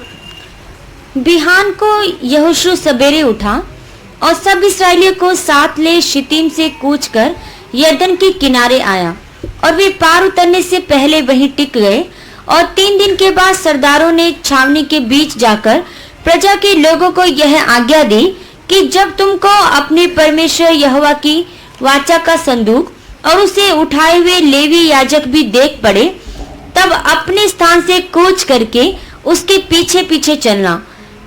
बिहान को यहोशू सवेरे उठा और सब इस्राएलियों को साथ ले शितीम से कूच कर यरदन के किनारे आया और वे पार उतरने से पहले वहीं टिक गए। और 3 दिन के बाद सरदारों ने छावनी के बीच जाकर प्रजा के लोगों को यह आज्ञा दी कि जब तुमको अपने परमेश्वर यहोवा की वाचा का संदूक और उसे उठाए हुए लेवी याजक भी देख पड़े, तब अपने स्थान से कूच करके उसके पीछे पीछे चलना,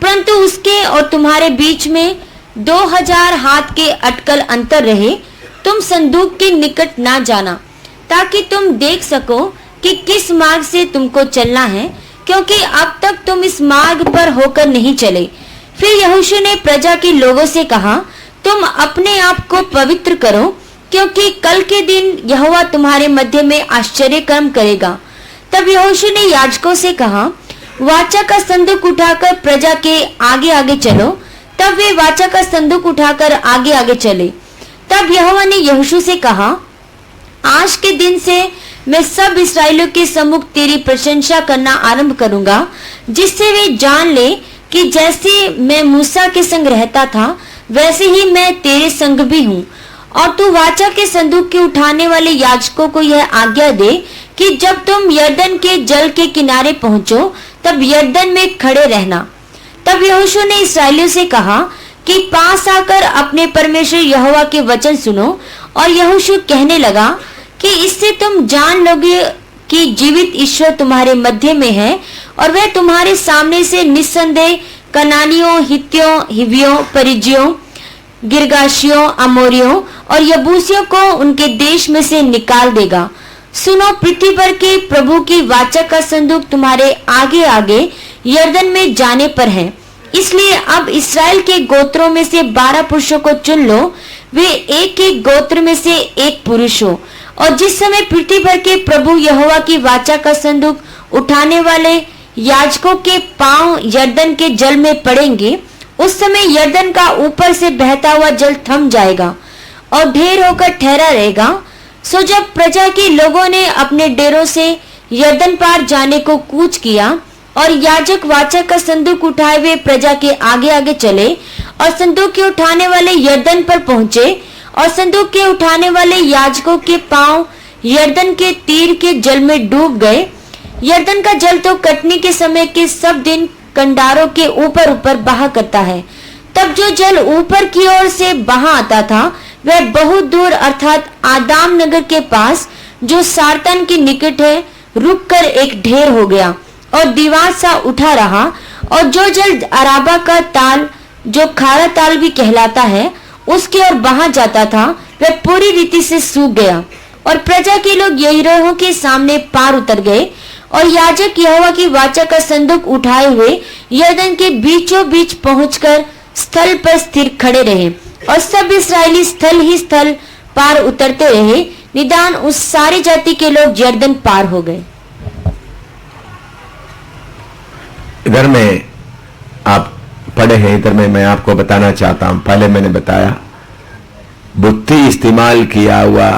परंतु उसके और तुम्हारे बीच में 2000 हाथ के अटकल अंतर रहे। तुम संदूक के निकट ना जाना, ताकि तुम देख सको कि किस मार्ग से तुमको चलना है, क्योंकि अब तक तुम इस मार्ग पर होकर नहीं चले। फिर यहोशू ने प्रजा के लोगों से कहा, तुम अपने आप को पवित्र करो, क्योंकि कल के दिन यहोवा तुम्हारे मध्य में आश्चर्य कर्म करेगा। तब यहोशू ने याजकों से कहा, वाचा का संदूक उठाकर प्रजा के आगे आगे चलो। तब वे वाचा का संदूक उठाकर आगे आगे चले। तब यहोवा ने यहोशू से कहा, आज के दिन से मैं सब इस्राएलियों के सम्मुख तेरी प्रशंसा करना आरंभ करूंगा, जिससे वे जान ले कि जैसे मैं मूसा के संग रहता था, वैसे ही मैं तेरे संग भी हूँ। और तू वाचा के संदूक के उठाने वाले याजकों को यह आज्ञा दे कि जब तुम यरदन के जल के किनारे पहुंचो, तब यरदन में खड़े रहना। तब यहोशू ने इस्राएलियों से कहा कि पास आकर अपने परमेश्वर यहोवा के वचन सुनो। और यहोशू कहने लगा कि इससे तुम जान लोगे कि जीवित ईश्वर तुम्हारे मध्य में है, और वह तुम्हारे सामने से निस्संदेह कनानियों, हित्तियों, हिवियों, परिज्जियों, गिरगाशियों, अमोरियों और यबूसियों को उनके देश में से निकाल देगा। सुनो, पृथ्वी पर के प्रभु की वाचा का संदूक तुम्हारे आगे आगे यरदन में जाने पर है। इसलिए अब इस्राएल के गोत्रों में से 12 पुरुषों को चुन लो, वे एक एक गोत्र में से एक पुरुष हो। और जिस समय पृथ्वी पर के प्रभु यहोवा की वाचा का संदूक उठाने वाले याजकों के पांव यरदन के जल में पड़ेंगे, उस समय यरदन का ऊपर से बहता हुआ जल थम जाएगा और ढेर होकर ठहरा रहेगा। सो जब प्रजा के लोगों ने अपने डेरों से यरदन पार जाने को कूच किया और याजक वाचा का संदूक उठाए हुए प्रजा के आगे आगे चले और संदूक के उठाने वाले यरदन पर पहुंचे, और संदूक के उठाने वाले याजकों के पांव यरदन के तीर के जल में डूब गए। यरदन का जल तो कटनी के समय के सब दिन कंडारों के ऊपर ऊपर बहा करता है। तब जो जल ऊपर की ओर से बहा आता था, वह बहुत दूर अर्थात आदाम नगर के पास, जो सारतन के निकट है, रुककर एक ढेर हो गया और दीवार सा उठा रहा। और जो जल अराबा का ताल, जो खारा ताल भी कहलाता है, उसकी ओर बहा जाता था, वह पूरी रीति से सूख गया। और प्रजा के लोग यरीहो के सामने पार उतर गए, और याजक यहोवा की वाचा का संदूक उठाए हुए यरदन के बीचों बीच पहुंचकर स्थल पर स्थिर खड़े रहे। और सब इस्राएली स्थल ही स्थल पार उतरते रहे, निदान उस सारी जाति के लोग यरदन पार हो गए। इधर में आप पढ़े हैं, इधर में मैं आपको बताना चाहता हूं। पहले मैंने बताया बुद्धि इस्तेमाल किया हुआ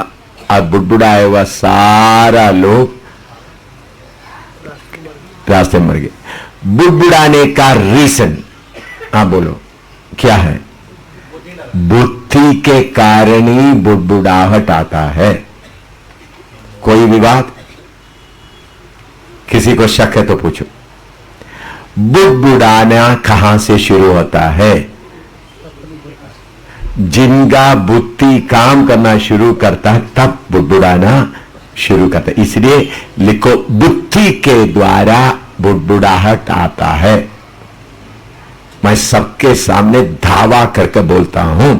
और बुड़बुड़ाया हुआ सारा लोग रास्ते मर गए। बुड़बुड़ाने का रीजन आप बोलो क्या है? बुद्धि के कारण ही बुड़बुड़ाहट आता है। कोई विवाद? किसी को शक है तो पूछो। बुड़बुड़ाना कहां से शुरू होता है? जिनका बुद्धि काम करना शुरू करता है तब बुड़बुड़ाना शुरू करता है। इसलिए लिखो, बुद्धि के द्वारा बुड़बुड़ाहट आता है। मैं सबके सामने दावा करके बोलता हूं,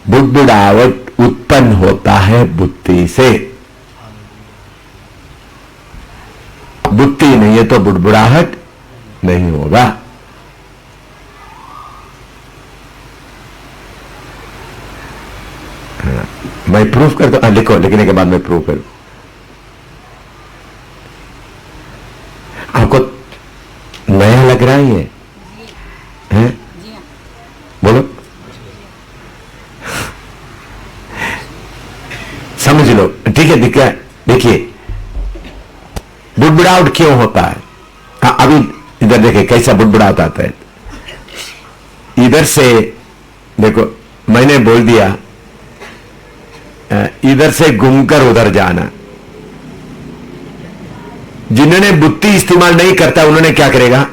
बुड़बुड़ाहट उत्पन्न होता है बुद्धि से। बुद्धि नहीं है तो बुड़बुड़ाहट नहीं होगा। मैं प्रूफ करता हूं, लिखो, लिखने के बाद मैं प्रूफ करूं। आपको नया लग रहा है ये? हैं? बोलो, समझ लो, ठीक है? देखिए बुड़बुड़ाहट क्यों होता है। हाँ, अभी इधर देखिए कैसा बुड़बुड़ाहट आता है। इधर से देखो, मैंने बोल दिया इधर से घूमकर उधर जाना। जिन्होंने बुद्धि इस्तेमाल नहीं करता उन्होंने क्या करेगा?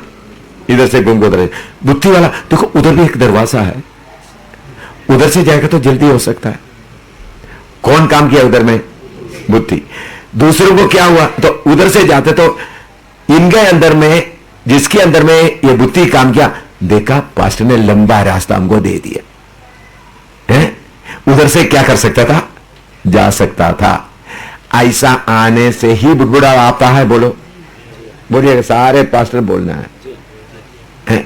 इधर से घूम उधर। बुद्धि वाला देखो, उधर भी एक दरवाजा है, उधर से जाएगा तो जल्दी हो सकता है। कौन काम किया उधर में? बुद्धि। दूसरों को क्या हुआ? तो उधर से जाते तो इनके अंदर में, जिसके अंदर में ये बुद्धि काम किया, देखा पास्टर ने लंबा रास्ता हमको दे दिया है। उधर से क्या कर सकता था? जा सकता था। ऐसा आने से ही बुड़बुड़ा आता है। बोलो, बोलिए, सारे पास्टर बोलना है।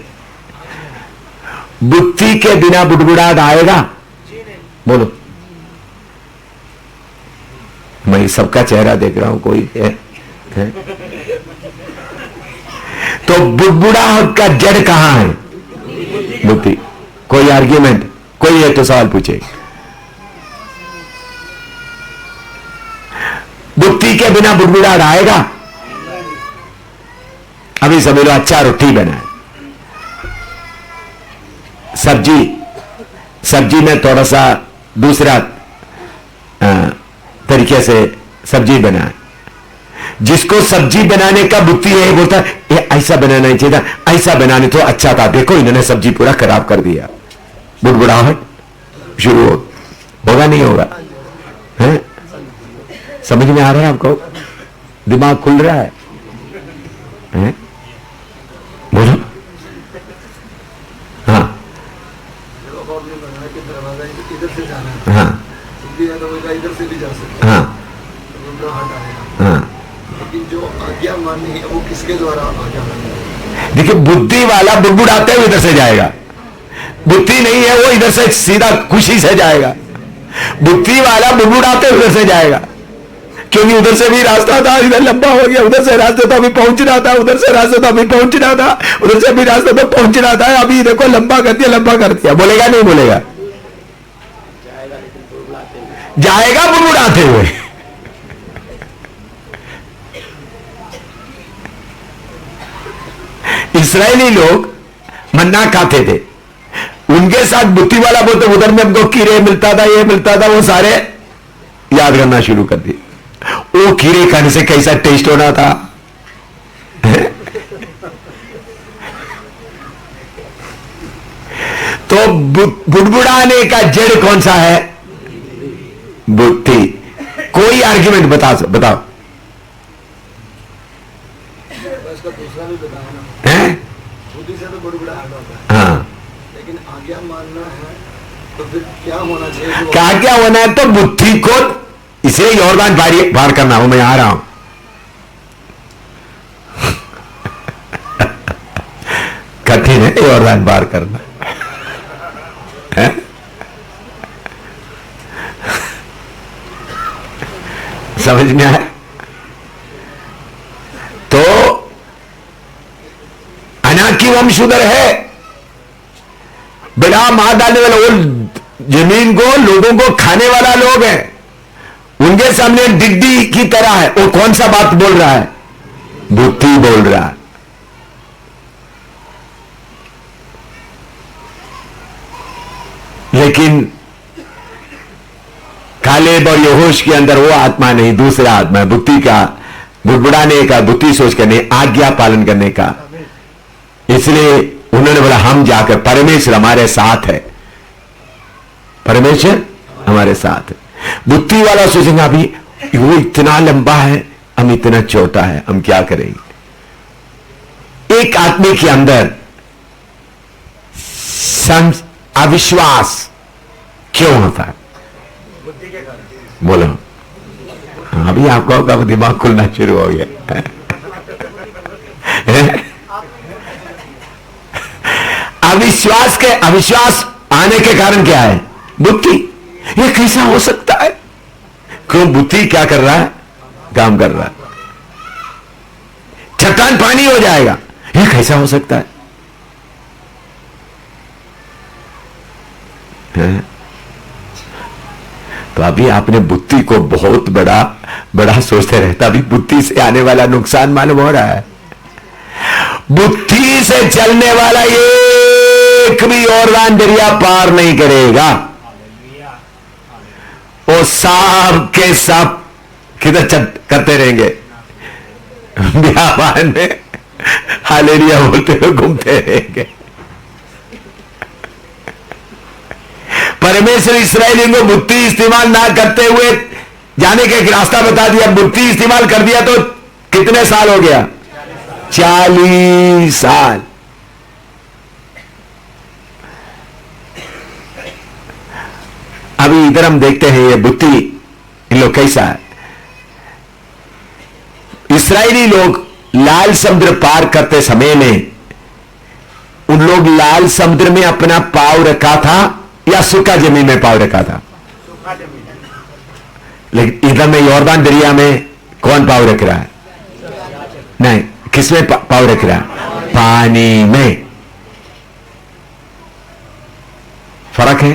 बुद्धि के बिना बुड़बुड़ाहट आएगा? बोलो। मैं सबका चेहरा देख रहा हूं, कोई है? तो बुड़बुड़ाहट का जड़ कहां है? बुद्धि। कोई आर्ग्यूमेंट? कोई है तो सवाल पूछे। बुद्धि के बिना बुड़बुड़ाहट आएगा? अभी समझ लो, अच्छा रोटी बनाए, सब्जी में थोड़ा सा दूसरा तरीके से सब्जी बनाए। जिसको सब्जी बनाने का बुद्धि है बोलता है ये ऐसा बनाना ही चाहिए था, ऐसा बनाने तो अच्छा था, देखो इन्होंने सब्जी पूरा खराब कर दिया। बुड़बुड़ाहट शुरू होगा नहीं होगा? है? समझ में आ रहा है आपको? दिमाग खुल रहा है? बोलो। हाँ हाँ इधर से भी जा सकते। हाँ हाँ। लेकिन जो आज्ञा माननी है वो किसके द्वारा आज्ञा माननी है? देखिए, बुद्धि वाला बुड़बुड़ाते हुए इधर से जाएगा। बुद्धि नहीं है वो इधर से सीधा खुशी से जाएगा। बुद्धि वाला बुड़बुड़ाते हुए इधर से जाएगा, क्योंकि उधर से भी रास्ता था, इधर लंबा हो गया, उधर से रास्ते तो अभी पहुंचना था, उधर से रास्ते तो अभी पहुंचना था, उधर से भी रास्ते तो पहुंचना था, अभी देखो लंबा कर दिया, लंबा कर दिया। बोलेगा नहीं बोलेगा? जाएगा बुड़बुड़ाते हुए। इस्राएली लोग मन्ना खाते थे, उनके साथ बुद्धि वाला बोलते उधर में हमको कीड़े मिलता था, ये मिलता था, वो सारे याद करना शुरू कर दिए। वो कीड़े खाने से कैसा टेस्ट होना था। तो बुड़बुड़ाने का जड़ कौन सा है? बुद्धि। कोई आर्ग्यूमेंट बताओ। दूसरा भी बताया ना, हैं? बुद्धि से तो बुड़बुड़ाहट होता है। हाँ, लेकिन आज्ञा मानना है तो फिर क्या होना चाहिए? क्या होना है? तो बुद्धि को इसे यॉर्दान पार करना हो। मैं आ रहा हूं। कठिन है यॉर्दान पार करना, है? समझ में आया? तो अनाकी वंशधर है, बिना मार डालने वाला, वो जमीन को लोगों को खाने वाला लोग है, उनके सामने डिड्डी की तरह है। वो कौन सा बात बोल रहा है? बुद्धि बोल रहा है। लेकिन कालेब और यहोश के अंदर वो आत्मा नहीं, दूसरा आत्मा है, बुद्धि का, बुड़बुड़ाने का, बुद्धि सोच करने, आज्ञा पालन करने का। इसलिए उन्होंने बोला हम जाकर, परमेश्वर हमारे साथ है, परमेश्वर हमारे साथ है। बुद्धि वाला सोचेंगे अभी वो इतना लंबा है, हम इतना छोटा है, हम क्या करेंगे? एक आदमी के अंदर अविश्वास क्यों होता है? बोलो। अभी आपका दिमाग खुलना शुरू हो गया। अविश्वास आने के कारण क्या है? बुद्धि। ये कैसा हो सकता है? क्यों? बुद्धि क्या कर रहा है? काम कर रहा है। चट्टान पानी हो जाएगा, ये कैसा हो सकता है? तो अभी आपने बुद्धि को बहुत बड़ा सोचते रहता, अभी बुद्धि से आने वाला नुकसान मालूम हो रहा है। बुद्धि से चलने वाला एक भी यॉर्दान दरिया पार नहीं करेगा। वो सब के सब किधर करते रहेंगे? व्यापार में हालेलुया बोलते हुए घूमते रहेंगे। परमेश्वर इस्राएलियों को बुद्धि इस्तेमाल ना करते हुए जाने का एक रास्ता बता दिया। बुद्धि इस्तेमाल कर दिया तो कितने साल हो गया? 40 साल। अभी इधर हम देखते हैं ये बुद्धि इन लोग कैसा है। इस्राएली लोग लाल समुद्र पार करते समय में उन लोग लाल समुद्र में अपना पांव रखा था या सूखा जमीन में पांव रखा था? लेकिन इधर में यॉर्दान दरिया में कौन पांव रख रहा है? नहीं, किसमें पांव रख रहा है? पानी में। फर्क है।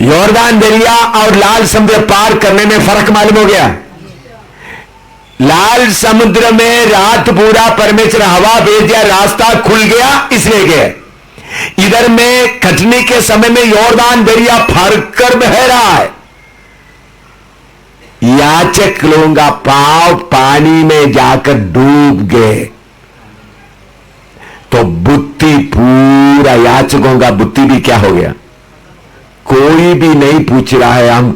यॉर्दान दरिया और लाल समुद्र पार करने में फर्क मालूम हो गया। लाल समुद्र में रात पूरा परमेश्वर हवा भेज दिया, रास्ता खुल गया, इसलिए गए। इधर में कटनी के समय में यॉर्दान दरिया फर कर बह रहा है। याचक लोगों का पांव पानी में जाकर डूब गए, तो बुद्धि पूरा याचकों का बुद्धि भी क्या हो गया? कोई भी नहीं पूछ रहा है हम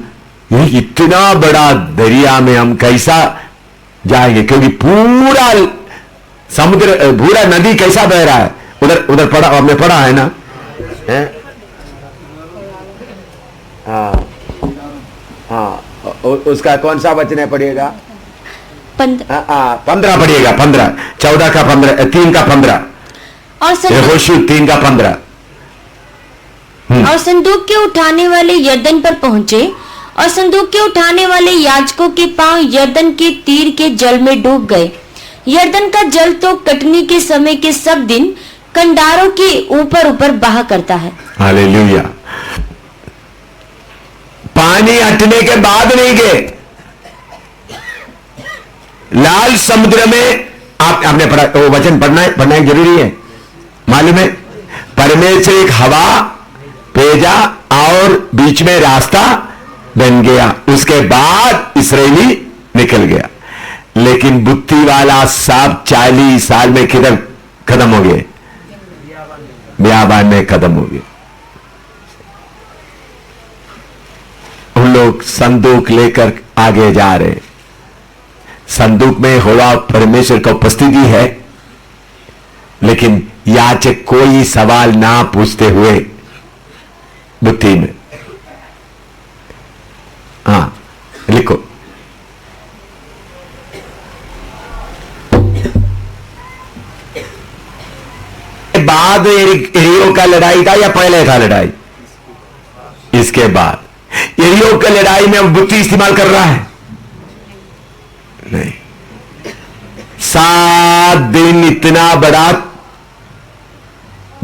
ये इतना बड़ा दरिया में हम कैसा जाएंगे, क्योंकि पूरा समुद्र पूरा नदी कैसा बह रहा है। उधर उधर पढ़ा, हमने पढ़ा है ना? है? हाँ, उसका कौन सा वचन है? पढ़िएगा 15 पढ़िएगा, 15, 14 का 15, 3 का 15 और 3 का 15। और संदूक के उठाने वाले यरदन पर पहुंचे, और संदूक के उठाने वाले याजकों के पांव यरदन के तीर के जल में डूब गए। यरदन का जल तो कटनी के समय के सब दिन कंडारों के ऊपर ऊपर बहा करता है। हालेलुया। पानी हटने के बाद नहीं गए। लाल समुद्र में आपने पढ़ा, वो वचन पढ़ना जरूरी है, मालूम है? परमेश्वर एक हवा भेजा और बीच में रास्ता बन गया, उसके बाद इस्राएली निकल गया। लेकिन बुद्धि वाला सब 40 साल में किधर खत्म हो गए? बियाबान में खत्म हो गए। उन लोग संदूक लेकर आगे जा रहे। संदूक में होवा परमेश्वर का उपस्थिति है, लेकिन याचक कोई सवाल ना पूछते हुए बुद्धि में। हाँ, लिखो। बाद एरियो का लड़ाई था या पहले था लड़ाई? इसके बाद एरियो का लड़ाई में अब बुद्धि इस्तेमाल कर रहा है? नहीं। 7 दिन इतना बड़ा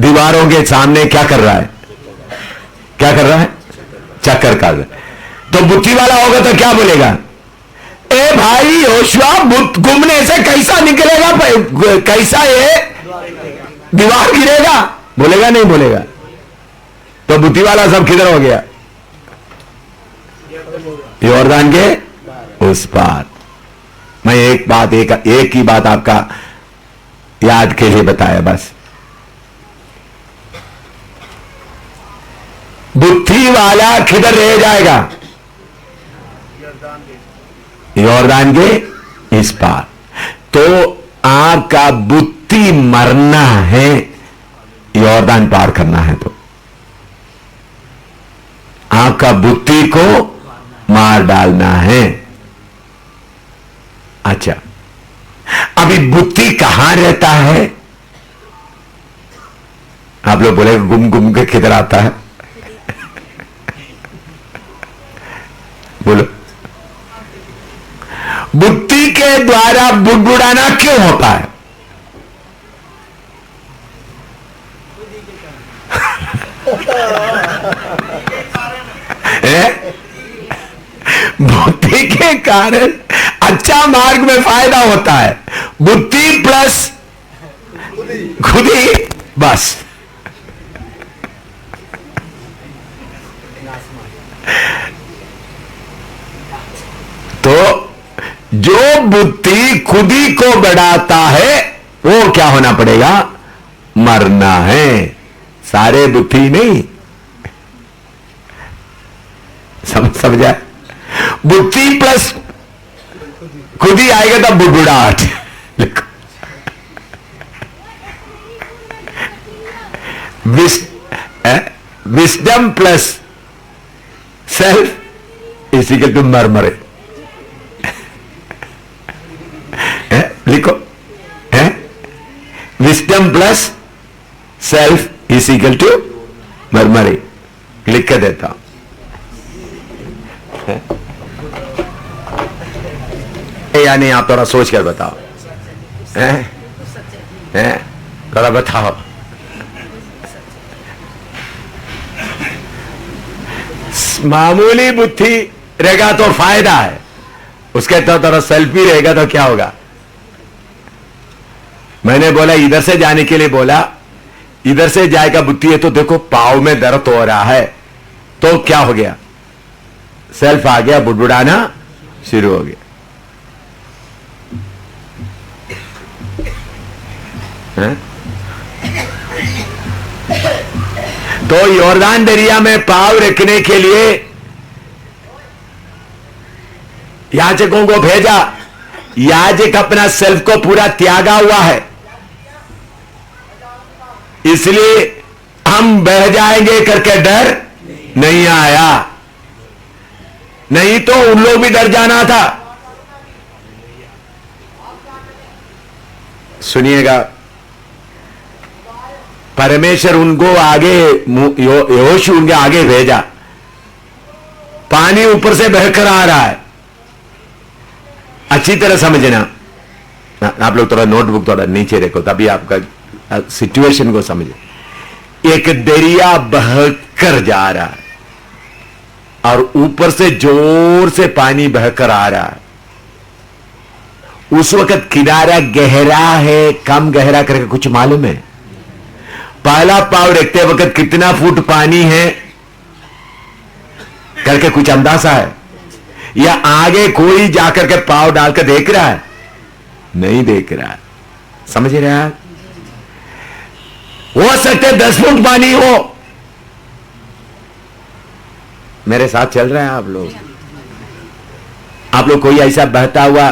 दीवारों के सामने क्या कर रहा है? क्या कर रहा है? चक्कर काट रहा है। तो बुद्धि वाला होगा तो क्या बोलेगा? ए भाई योशुआ, घूमने से कैसा निकलेगा? कैसा ये दीवार गिरेगा? बोलेगा नहीं बोलेगा? तो बुद्धि वाला सब किधर हो गया? यॉर्दान के उस पार। मैं एक ही बात आपका याद के लिए बताया बस। बुद्धि वाला किधर रह जाएगा? यॉर्दान के इस पार। तो आपका बुद्धि मरना है, यॉर्दान पार करना है तो आपका बुद्धि को मार डालना है। अच्छा, अभी बुद्धि कहां रहता है? आप लोग बोले गुम गुम के किधर आता है? बोलो। बुद्धि के द्वारा बुड़बुड़ाना क्यों होता है? बुद्धि के कारण अच्छा मार्ग में फायदा होता है। बुद्धि प्लस खुदी, बस। तो जो बुद्धि खुदी को बढ़ाता है वो क्या होना पड़ेगा? मरना है। सारे बुद्धि नहीं, समझा? बुद्धि प्लस खुदी आएगा तब बुड़बुड़ाहट। Wisdom plus self is equal to murmur. लिखो है wisdom plus self is equal to murmur, लिख के देता हूं। या नहीं, आप थोड़ा सोच कर बताओ, हैं थोड़ा बताओ। मामूली बुद्धि रहेगा तो फायदा है, उसके तो थोड़ा सेल्फी रहेगा तो क्या होगा। मैंने बोला इधर से जाने के लिए बोला, इधर से जाएगा बुद्धि है तो देखो पाव में दर्द हो रहा है, तो क्या हो गया, सेल्फ आ गया, बुड़बुड़ाना शुरू हो गया। है? तो यॉर्दान दरिया में पाव रखने के लिए याजकों को भेजा, याजक अपना सेल्फ को पूरा त्यागा हुआ है, इसलिए हम बह जाएंगे करके डर नहीं आया, नहीं तो उन लोग भी डर जाना था। सुनिएगा, परमेश्वर उनको आगे, यहोशू उनके आगे भेजा, पानी ऊपर से बहकर आ रहा है। अच्छी तरह समझना, आप लोग थोड़ा नोटबुक थोड़ा नीचे रखो तभी आपका सिचुएशन को समझे। एक दरिया बहकर जा रहा है और ऊपर से जोर से पानी बहकर आ रहा है। उस वक्त किनारा गहरा है, कम गहरा करके कुछ मालूम है? पहला पाव रखते वक्त कितना फुट पानी है करके कुछ अंदाजा है? या आगे कोई जाकर के पाव डालकर देख रहा है? नहीं देख रहा है। समझ रहे हैं? हो सकते 10 फुट पानी हो। मेरे साथ चल रहे हैं आप लोग? आप लोग कोई ऐसा बहता हुआ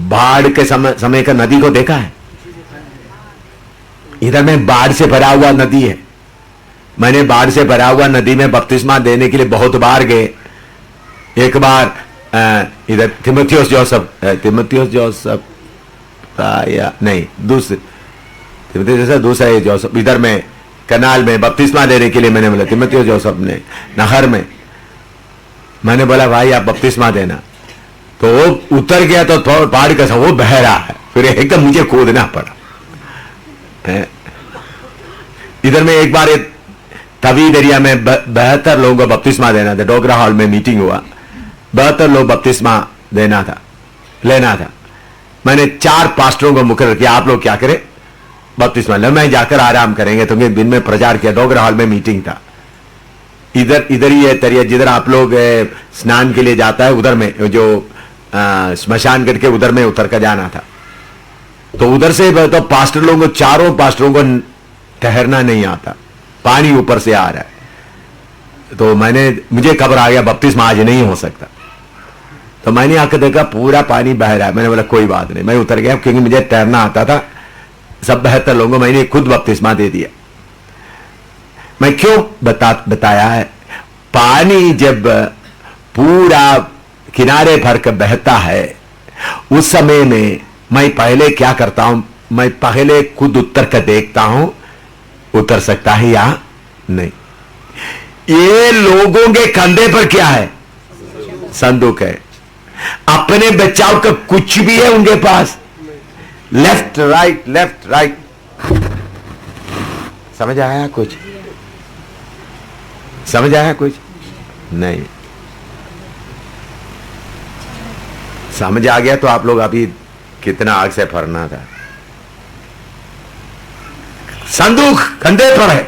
बाढ़ के समय का नदी को देखा है? इधर में बाढ़ से भरा हुआ नदी है। मैंने बाढ़ से भरा हुआ नदी में बपतिस्मा देने के लिए बहुत बार गए। एक बार इधर तिमोथियोस जोसेफ या नहीं, दूसरे दूसरा जोसेफ, इधर में कनाल में बपतिस्मा देने के लिए मैंने बोला, तिमोथियोस जोसेफ ने नहर में, मैंने बोला भाई आप बपतिस्मा देना, तो वो उतर गया तो पहाड़ का वो बह रहा है, फिर एकदम मुझे कूदना पड़ा। इधर में एक बार तवी दरिया में 72 लोगों को बपतिस्मा देना था। डोगरा हॉल में मीटिंग हुआ, 72 लोग बपतिस्मा लेना था। मैंने 4 पास्टरों को मुकर्रर किया, आप लोग क्या करें, बपतिस्मा ले, मैं जाकर आराम करेंगे। तुमने दिन में प्रचार किया, डोगरा हॉल में मीटिंग था। इधर ही है तरिया, जिधर आप लोग स्नान के लिए जाता है, उधर में जो स्मशान करके उधर में उतर कर जाना था। तो उधर से तो पास्टर लोगों को, 4 पास्टरों को ठहरना नहीं आता, पानी ऊपर से आ रहा है। तो मुझे खबर आ गया बपतिस्मा आज नहीं हो सकता। तो मैंने आकर देखा पूरा पानी बह रहा है। मैंने बोला कोई बात नहीं, मैं उतर गया क्योंकि मुझे तैरना आता था। सब 72 लोगों को मैंने खुद बपतिस्मा दे दिया। मैं क्यों बताया है, पानी जब पूरा किनारे भर कर बहता है उस समय में मैं पहले क्या करता हूं, मैं पहले खुद उतर कर देखता हूं उतर सकता है या नहीं। ये लोगों के कंधे पर क्या है, संदूक है। अपने बचाव का कुछ भी है उनके पास, लेफ्ट राइट। समझ आया कुछ? समझ आया कुछ? नहीं समझ आ गया तो आप लोग अभी कितना आग से फरना था। संदूक कंधे पर है,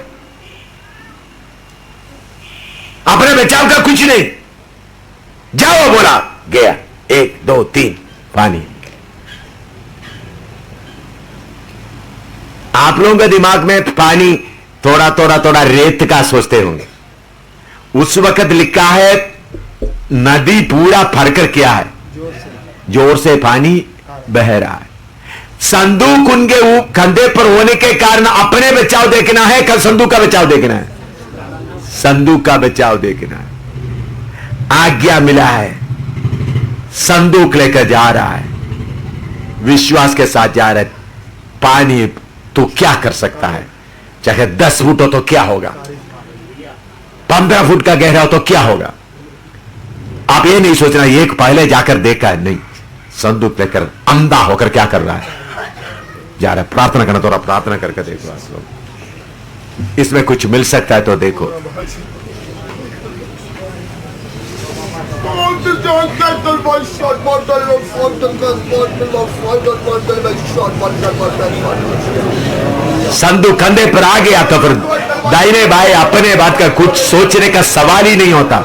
अपने बचाव का कुछ नहीं। जाओ बोला, गया 1 2 3 पानी। आप लोगों के दिमाग में पानी थोड़ा रेत का सोचते होंगे। उस वक्त लिखा है नदी पूरा भरकर क्या है, जोर से पानी बह रहा है। संदूक उनके कंधे पर होने के कारण अपने बचाव देखना है कि संदूक का बचाव देखना है? संदूक का बचाव देखना है। आज्ञा मिला है, संदूक लेकर जा रहा है, विश्वास के साथ जा रहा है। पानी तू क्या कर सकता है? चाहे 10 फुट हो तो क्या होगा, 15 फुट का गहरा हो तो क्या होगा? आप ये नहीं सोचना ये पहले जाकर देखा है, नहीं, संदूक लेकर अंधा होकर क्या कर रहा है, जा रहा है। प्रार्थना करना, थोड़ा प्रार्थना करके देखो आप लोग, इसमें कुछ मिल सकता है तो देखो। संदूक कंधे पर आ गया तो फिर दाहिने बाएं अपने बात का कुछ सोचने का सवाल ही नहीं होता।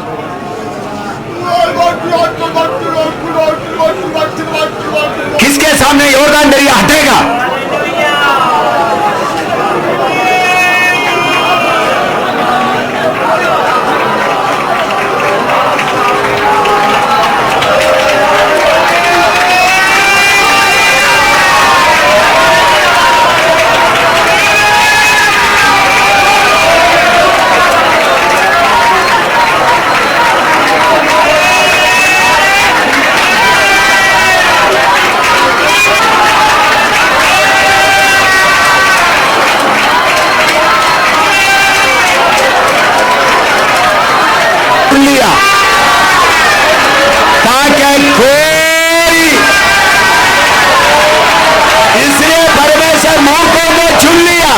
किसके सामने यॉर्दान दरिया हटेगा? ताकि कोई, इसलिए परमेश्वर मौकों को चुन लिया।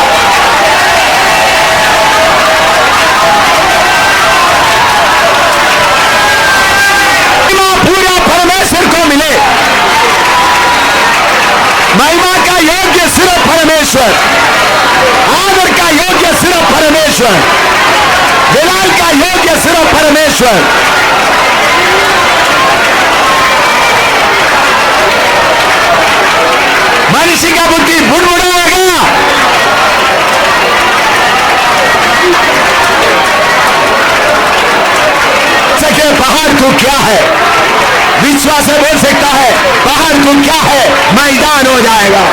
पूरा परमेश्वर को मिले। महिमा का योग्य सिर्फ परमेश्वर, आदर का योग्य सिर्फ परमेश्वर, जलाल का योग्य सिर्फ परमेश्वर। मनुष्य का बुद्धि बुड़बुड़ाएगा, सके पहाड़ को क्या है, विश्वास से बोल सकता है पहाड़ को क्या है, मैदान हो जाएगा।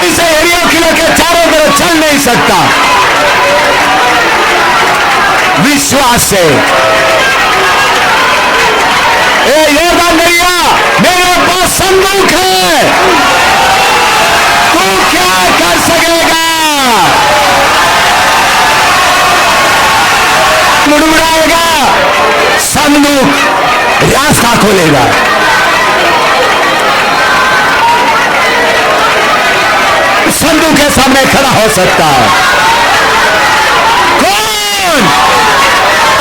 इसे एरिया किलो के चारों तरफ चल नहीं सकता। विश्वास से यॉर्दान दरिया मेरे पास संदूक है, तू क्या कर सकेगा? मुड़मुड़ाएगा, संदूक रास्ता खोलेगा। संदूक के सामने खड़ा हो सकता है कौन?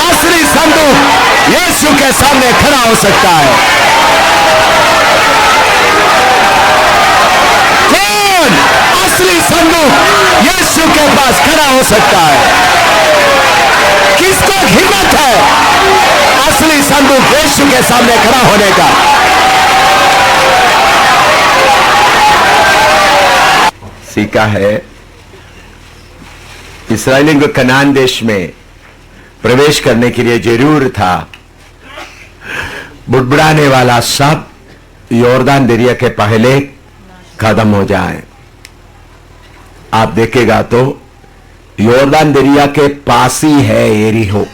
असली संदूक यीशु के सामने खड़ा हो सकता है। कौन? असली संदूक यीशु के पास खड़ा हो सकता है। किसको हिम्मत है असली संदूक यीशु के सामने खड़ा होने का? सीखा है इस्राएलियों को कनान देश में प्रवेश करने के लिए जरूर था बुड़बुड़ाने वाला सब यॉर्दान दरिया के पहले खत्म हो जाए। आप देखेगा तो यॉर्दान दरिया के पास ही है एरिहो।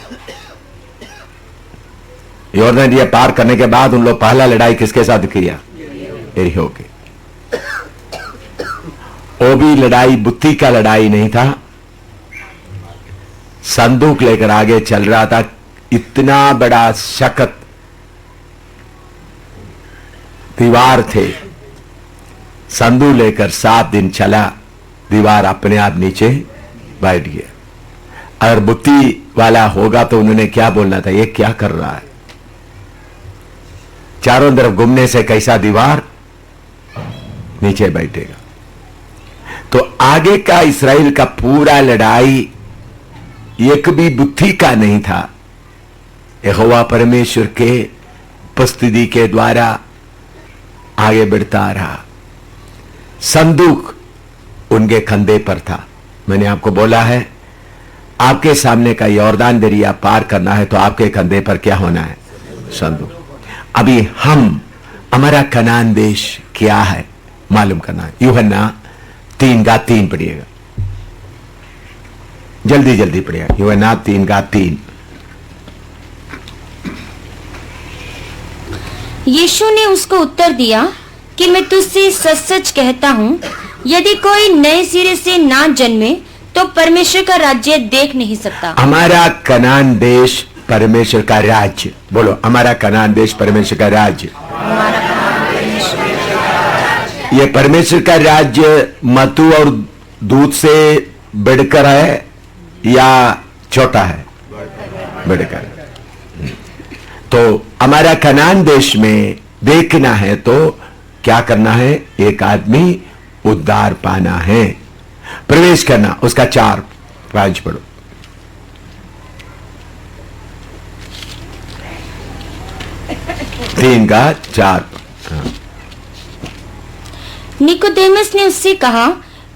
यॉर्दान दरिया पार करने के बाद उन लोग पहला लड़ाई किसके साथ किया? एरिहो के। वो भी लड़ाई बुद्धि का लड़ाई नहीं था, संदूक लेकर आगे चल रहा था। इतना बड़ा शक्त दीवार थे, संदूक लेकर 7 दिन चला, दीवार अपने आप नीचे बैठ गया। अगर बुद्धि वाला होगा तो उन्होंने क्या बोलना था, ये क्या कर रहा है? चारों तरफ घूमने से कैसा दीवार नीचे बैठेगा? तो आगे का इस्राएल का पूरा लड़ाई एक भी बुद्धि का नहीं था, यहोवा परमेश्वर के उपस्थिति के द्वारा आगे बढ़ता रहा। संदूक उनके कंधे पर था। मैंने आपको बोला है आपके सामने का यॉर्दान दरिया पार करना है तो आपके कंधे पर क्या होना है? संदूक। अभी हमारा कनान देश क्या है मालूम करना है। यूहन्ना 3:3 पढ़िएगा, जल्दी जल्दी पढ़िएगा। यूहन्ना 3:3। यीशु ने उसको उत्तर दिया, कि मैं तुझसे सच सच कहता हूँ, यदि कोई नए सिरे से ना जन्मे तो परमेश्वर का राज्य देख नहीं सकता। हमारा कनान देश परमेश्वर का राज्य, बोलो हमारा कनान देश परमेश्वर का राज्य। ये परमेश्वर का राज्य मधु और दूध से बढ़कर है या छोटा है? बढ़कर। तो हमारा कनान देश में देखना है तो क्या करना है? एक आदमी उद्धार पाना है, प्रवेश करना। उसका 4-5 पढ़ो। 3 का 4। निकोदेमस ने उससे कहा,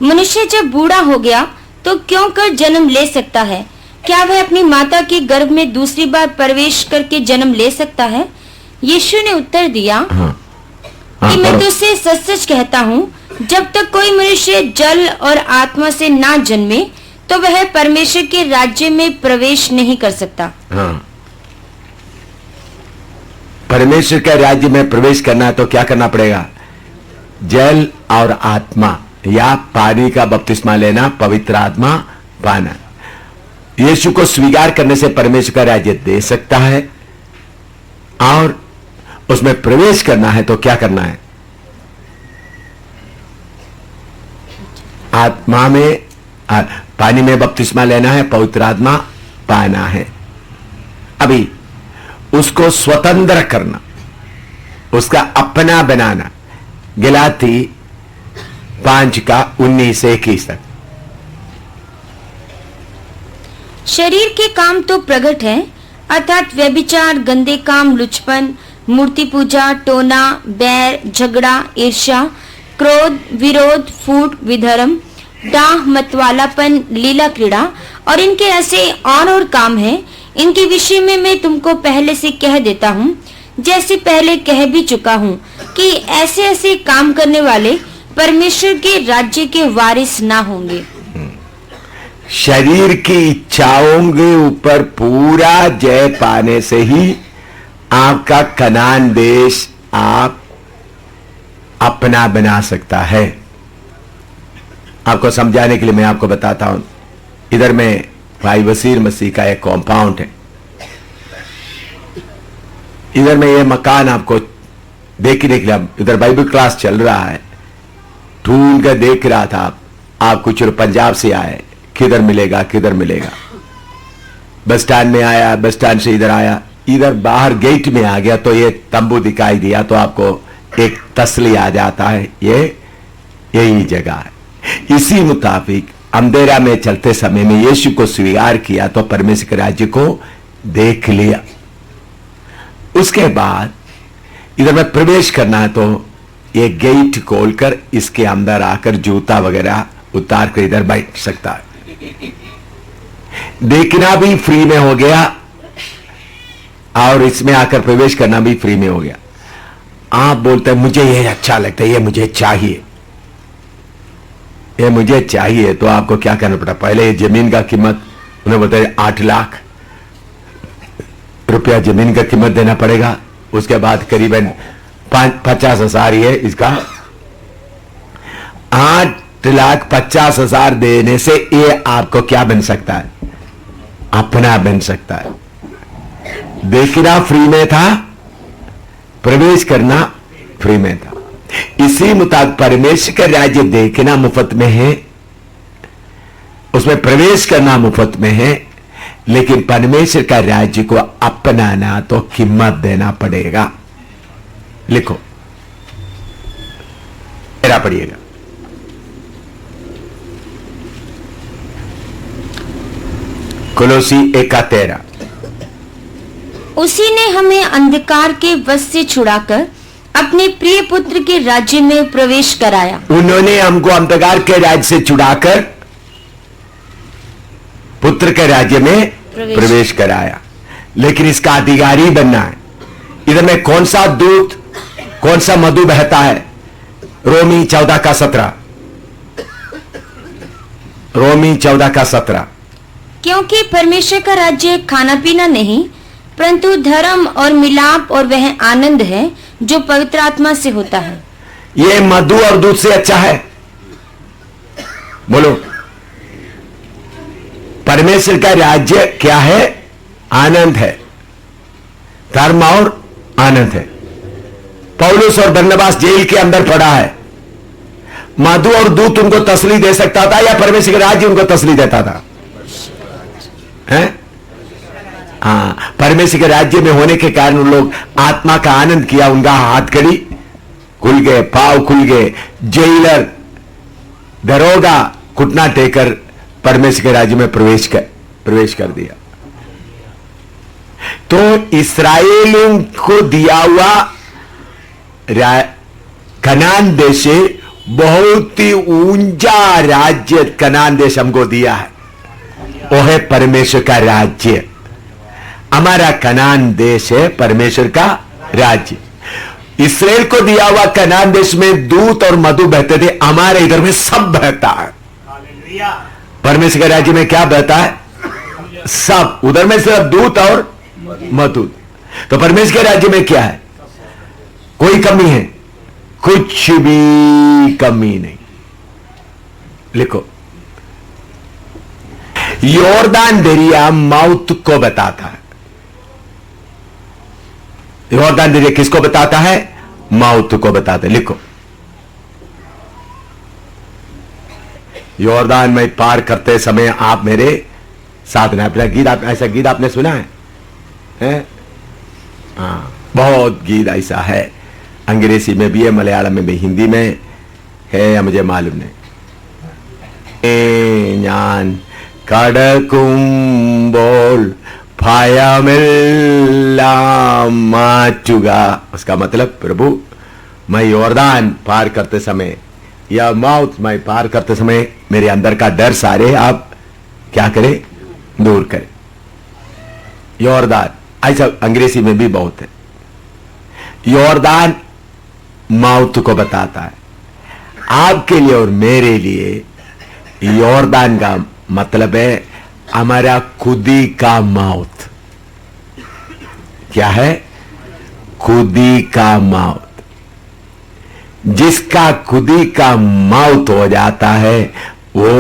मनुष्य जब बूढ़ा हो गया तो क्यों कर जन्म ले सकता है? क्या वह अपनी माता के गर्भ में दूसरी बार प्रवेश करके जन्म ले सकता है? यीशु ने उत्तर दिया कि मैं तुझसे सच सच कहता हूँ, जब तक कोई मनुष्य जल और आत्मा से ना जन्मे तो वह परमेश्वर के राज्य में प्रवेश नहीं कर सकता। परमेश्वर के राज्य में प्रवेश करना है तो क्या करना पड़ेगा? जल और आत्मा या पानी का बपतिस्मा लेना, पवित्र आत्मा पाना। यीशु को स्वीकार करने से परमेश्वर का राज्य दे सकता है, और उसमें प्रवेश करना है तो क्या करना है? आत्मा में पानी में बपतिस्मा लेना है, पवित्र आत्मा पाना है। अभी उसको स्वतंत्र करना, उसका अपना बनाना। गलाती 5 का 19 से 21 तक। शरीर के काम तो प्रकट है, अर्थात व्यभिचार, गंदे काम, लुचपन, मूर्ति पूजा, टोना, बैर, झगड़ा, ईर्ष्या, क्रोध, विरोध, फूट, विधर्म, डाह, मतवालापन, लीला क्रीड़ा और इनके ऐसे और काम हैं। इनके विषय में मैं तुमको पहले से कह देता हूँ, जैसे पहले कह भी चुका हूँ, कि ऐसे ऐसे काम करने वाले परमेश्वर के राज्य के वारिस ना होंगे। शरीर की इच्छाओं के ऊपर पूरा जय पाने से ही आपका कनान देश आप अपना बना सकता है। आपको समझाने के लिए मैं आपको बताता हूं। इधर में भाई वसीर मसीह का एक कॉम्पाउंड है। इधर में ये मकान आपको देखने के लिए, इधर बाइबल क्लास चल रहा है, ढूंढ कर देख रहा था। आप कुछ पंजाब से आए, किधर मिलेगा किधर मिलेगा। बस स्टैंड में आया, बस स्टैंड से इधर आया, इधर बाहर गेट में आ गया तो ये तंबू दिखाई दिया, तो आपको एक तसली आ जाता है, ये यही जगह है। इसी मुताबिक अंधेरा में चलते समय में यीशु को स्वीकार किया तो परमेश्वर के राज्य को देख लिया। उसके बाद इधर में प्रवेश करना है तो ये गेट खोलकर इसके अंदर आकर जूता वगैरह उतार कर इधर बैठ सकता है। देखना भी फ्री में हो गया और इसमें आकर प्रवेश करना भी फ्री में हो गया। आप बोलते हैं मुझे ये अच्छा लगता है, ये मुझे चाहिए, ये मुझे चाहिए, तो आपको क्या करना पड़ा? पहले ये जमीन का कीमत उन्हें बताया 8 लाख रुपया जमीन का कीमत देना पड़ेगा। उसके बाद करीबन 50,000 ही है इसका। 8,50,000 देने से ये आपको क्या बन सकता है? अपना बन सकता है। देखना फ्री में था, प्रवेश करना फ्री में था। इसी मुताबिक परमेश्वर का राज्य देखना मुफ्त में है, उसमें प्रवेश करना मुफ्त में है, लेकिन परमेश्वर का राज्य को अपनाना तो कीमत देना पड़ेगा। लिखो, मेरा पढ़िएगा। कोलोसी 1:13। उसी ने हमें अंधकार के वश से छुड़ाकर अपने प्रिय पुत्र के राज्य में प्रवेश कराया। उन्होंने हमको अंधकार के राज्य से छुड़ाकर पुत्र के राज्य में प्रवेश कराया, लेकिन इसका अधिकारी बनना है। इधर में कौन सा दूध, कौन सा मधु बहता है? रोमी 14:17। रोमी 14:17। क्योंकि परमेश्वर का राज्य खाना पीना नहीं, परंतु धर्म और मिलाप और वह आनंद है जो पवित्र आत्मा से होता है। ये मधु और दूध से अच्छा है? बोलो। परमेश्वर का राज्य क्या है? आनंद है, धर्म और आनंद है। पौलुस और बरनबास जेल के अंदर पड़ा है। मधु और दूध उनको तसल्ली दे सकता था या परमेश्वर का राज्य उनको तसल्ली देता था? हैं? हाँ, परमेश्वर के राज्य में होने के कारण उन लोग आत्मा का आनंद किया। उनका हाथ कड़ी खुल गए, पांव खुल गए। जेलर, दरोगा घुटना टेकर परमेश्वर के राज्य में प्रवेश कर दिया। तो इस्राएलियों को दिया हुआ कनान देश बहुत ही ऊंचा राज्य कनान देश हमको दिया है। वो है परमेश्वर का राज्य। हमारा कनान देश है परमेश्वर का राज्य। इस्राएल को दिया हुआ कनान देश में दूध और मधु बहते थे, हमारे इधर में सब बहता है। परमेश्वर के राज्य में क्या बहता है? सब। उधर में सिर्फ दूध और मधु। तो परमेश्वर के राज्य में क्या है? कोई कमी है? कुछ भी कमी नहीं। लिखो, योर्दान दरिया मौत को बताता है। योर्दान दरिया किसको बताता है? मौत को बताता है। लिखो, योर्दान में पार करते समय आप मेरे साथ में। अपना गीत, ऐसा गीत आपने सुना है? हाँ, बहुत गीत ऐसा है। अंग्रेजी में भी है, मलयालम में भी, हिंदी में है, मुझे मालूम नहीं। ഞാൻ കടക്കുമ്പോൾ ഭയമെല്ലാം മാറ്റുക। उसका मतलब, प्रभु मैं योर्दान पार करते समय या मौत मैं पार करते समय मेरे अंदर का डर सारे आप क्या करें? दूर करें। योर्दान ऐसा अंग्रेजी में भी बहुत है। योर्दान मौत को बताता है। आपके लिए और मेरे लिए योर्दान का मतलब है हमारा खुदी का मौत। क्या है? खुदी का मौत। जिसका खुदी का मौत हो जाता है वो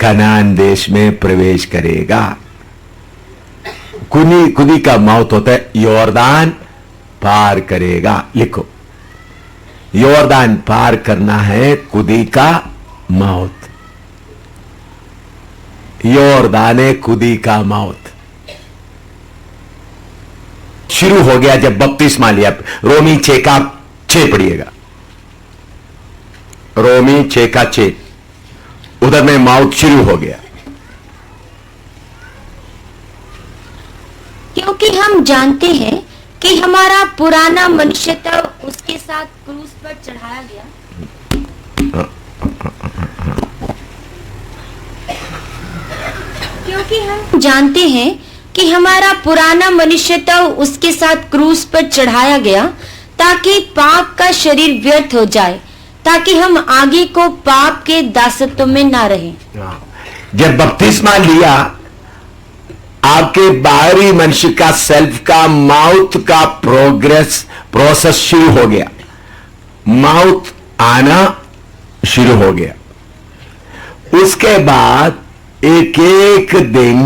कनान देश में प्रवेश करेगा। खुदी का मौत होता है, योर्दान पार करेगा। लिखो, योर्दान पार करना है खुदी का मौत। योर्दान है खुदी का मौत। शुरू हो गया जब बपतिस्मा लिया। रोमी 6:6 पढ़िएगा। रोमी 6:6, उधर में मौत शुरू हो गया। क्योंकि हम जानते हैं कि हमारा पुराना मनुष्यत्व उसके साथ क्रूस पर चढ़ाया गया। क्योंकि हम जानते हैं कि हमारा पुराना मनुष्यत्व उसके साथ क्रूस पर चढ़ाया गया, ताकि पाप का शरीर व्यर्थ हो जाए, ताकि हम आगे को पाप के दासत्व में ना रहें। जब बपतिस्मा लिया, आपके बाहरी मनुष्य का, सेल्फ का मौत का प्रोसेस शुरू हो गया। मौत आना शुरू हो गया। उसके बाद एक एक दिन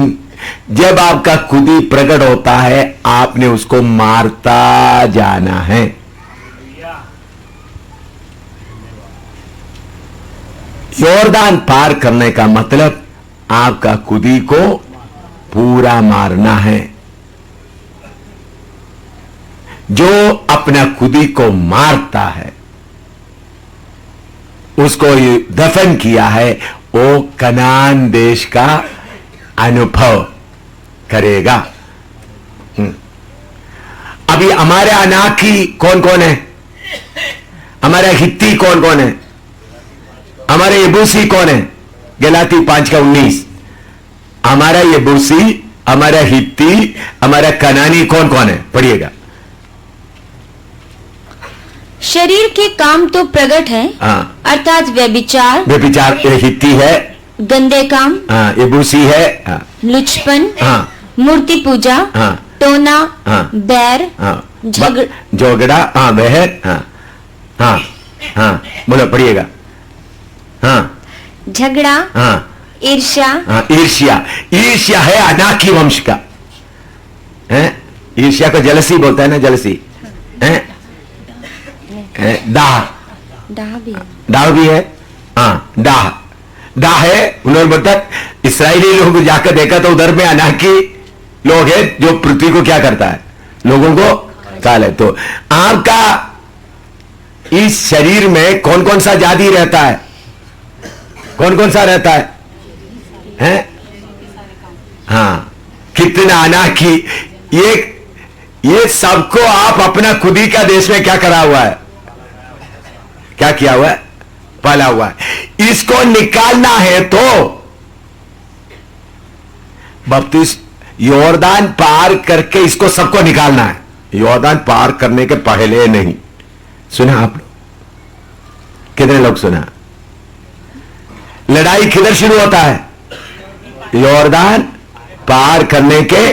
जब आपका खुदी प्रकट होता है, आपने उसको मारता जाना है। योर्दान पार करने का मतलब आपका खुदी को पूरा मारना है। जो अपना खुदी को मारता है, उसको दफन किया है, वो कनान देश का अनुभव करेगा। अभी हमारे अनाकी कौन कौन है? हमारे हित्ती कौन कौन है? हमारे यबूसी कौन है? गलाती 5:19। हमारा यबूसी, हमारा हित्ती, हमारा कनानी कौन कौन है? पढ़िएगा। शरीर के काम तो प्रकट है, अर्थात व्यभिचार हित्ती है, गंदे काम, यबूसी है, लुचपन, मूर्ति पूजा, टोना, बैर, झगड़ा, बहर, हाँ बोलो, पढ़िएगा। हाँ झगड़ा, हाँ ईर्ष्या, हाँ, ईर्ष्या। ईर्ष्या है अनाकी वंश का, है? ईर्ष्या को जलसी बोलता है ना, जलसी है? दाह, दाह भी है। हाँ दाह, दाह है। उन्होंने बताया इस्राएली लोग जाकर देखा तो उधर में अनाकी लोग हैं जो पृथ्वी को क्या करता है, लोगों को खा ले। तो आपका इस शरीर में कौन कौन सा जाति रहता है, कौन कौन सा रहता है, हैं? हाँ, कितना अनाकी। ये सबको आप अपना खुदी का देश में क्या करा हुआ है, क्या किया हुआ है, पाला हुआ है। इसको निकालना है तो बपतिस्मा योरदान पार करके इसको सबको निकालना है, योरदान पार करने के पहले नहीं। सुना आप लोग, कितने लोग सुना? लड़ाई किधर शुरू होता है, योरदान पार करने के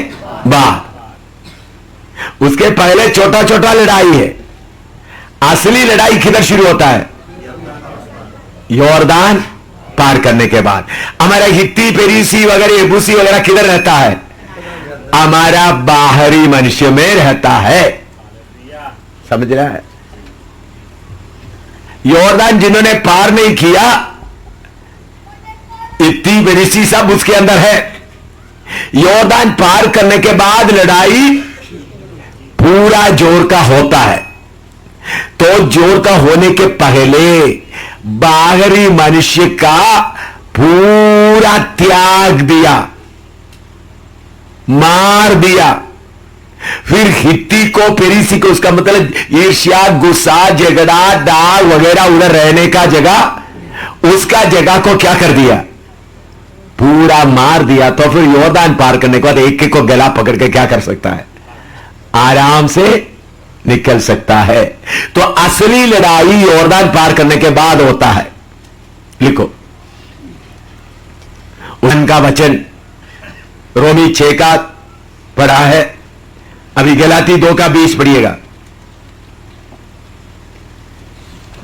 बाद। उसके पहले छोटा छोटा लड़ाई है। असली लड़ाई किधर शुरू होता है, योरदान पार करने के बाद। हमारा हित्ती पेरीसी वगैरह यबूसी वगैरह किधर रहता है, हमारा बाहरी मनुष्य में रहता है। समझ रहा है? योरदान जिन्होंने पार नहीं किया, हित्ती पेरीसी सब उसके अंदर है। योरदान पार करने के बाद लड़ाई पूरा जोर का होता है। तो जोर का होने के पहले बाहरी मनुष्य का पूरा त्याग दिया, मार दिया। फिर हित्ती को पेरीसी को, उसका मतलब ईर्ष्या, गुस्सा, झगड़ा, दाग वगैरह उधर रहने का जगह, उसका जगह को क्या कर दिया, पूरा मार दिया। तो फिर योरदान पार करने के बाद एक एक को गला पकड़ के क्या कर सकता है, आराम से निकल सकता है। तो असली लड़ाई योरदान पार करने के बाद होता है। लिखो उनका वचन रोमी 6 का पढ़ा है, अभी गलाती 2 का 20 पढ़िएगा।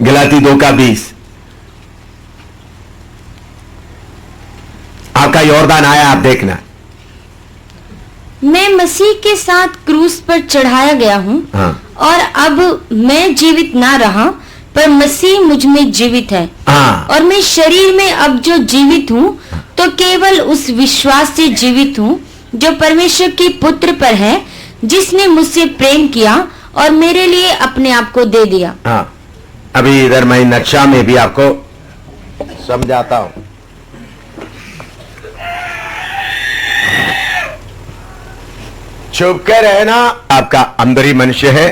गलाती 2 का 20। आपका योरदान आया, आप देखना। मैं मसीह के साथ क्रूस पर चढ़ाया गया हूँ। हाँ। और अब मैं जीवित ना रहा, पर मसीह मुझ में जीवित है। हाँ। और मैं शरीर में अब जो जीवित हूँ तो केवल उस विश्वास से जीवित हूँ जो परमेश्वर के पुत्र पर है, जिसने मुझसे प्रेम किया और मेरे लिए अपने आप को दे दिया। हाँ, अभी इधर मैं नक्शा में भी आपको समझाता हूं। छुप के रहना आपका अंदरी मनुष्य है।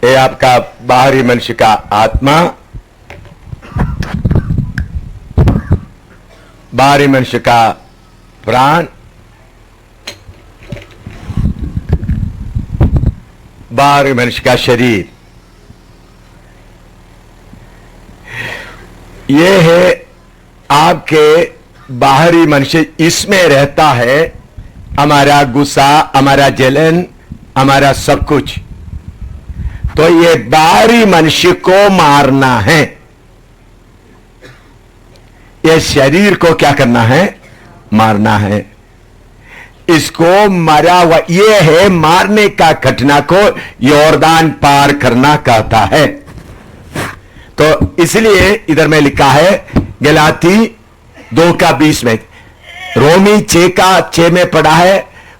ये आपका बाहरी मनुष्य का आत्मा, बाहरी मनुष्य का प्राण, बाहरी मनुष्य का शरीर। ये है आपके बाहरी मनुष्य, इसमें रहता है हमारा गुस्सा, हमारा जलन, हमारा सब कुछ। तो ये बाहरी मनुष्य को मारना है। ये शरीर को क्या करना है, मारना है। इसको मरा हुआ, ये है मारने का घटना को योरदान पार करना कहता है। तो इसलिए इधर में लिखा है गलाती 2 का 20 में, रोमी 6 का 6 में पढ़ा है,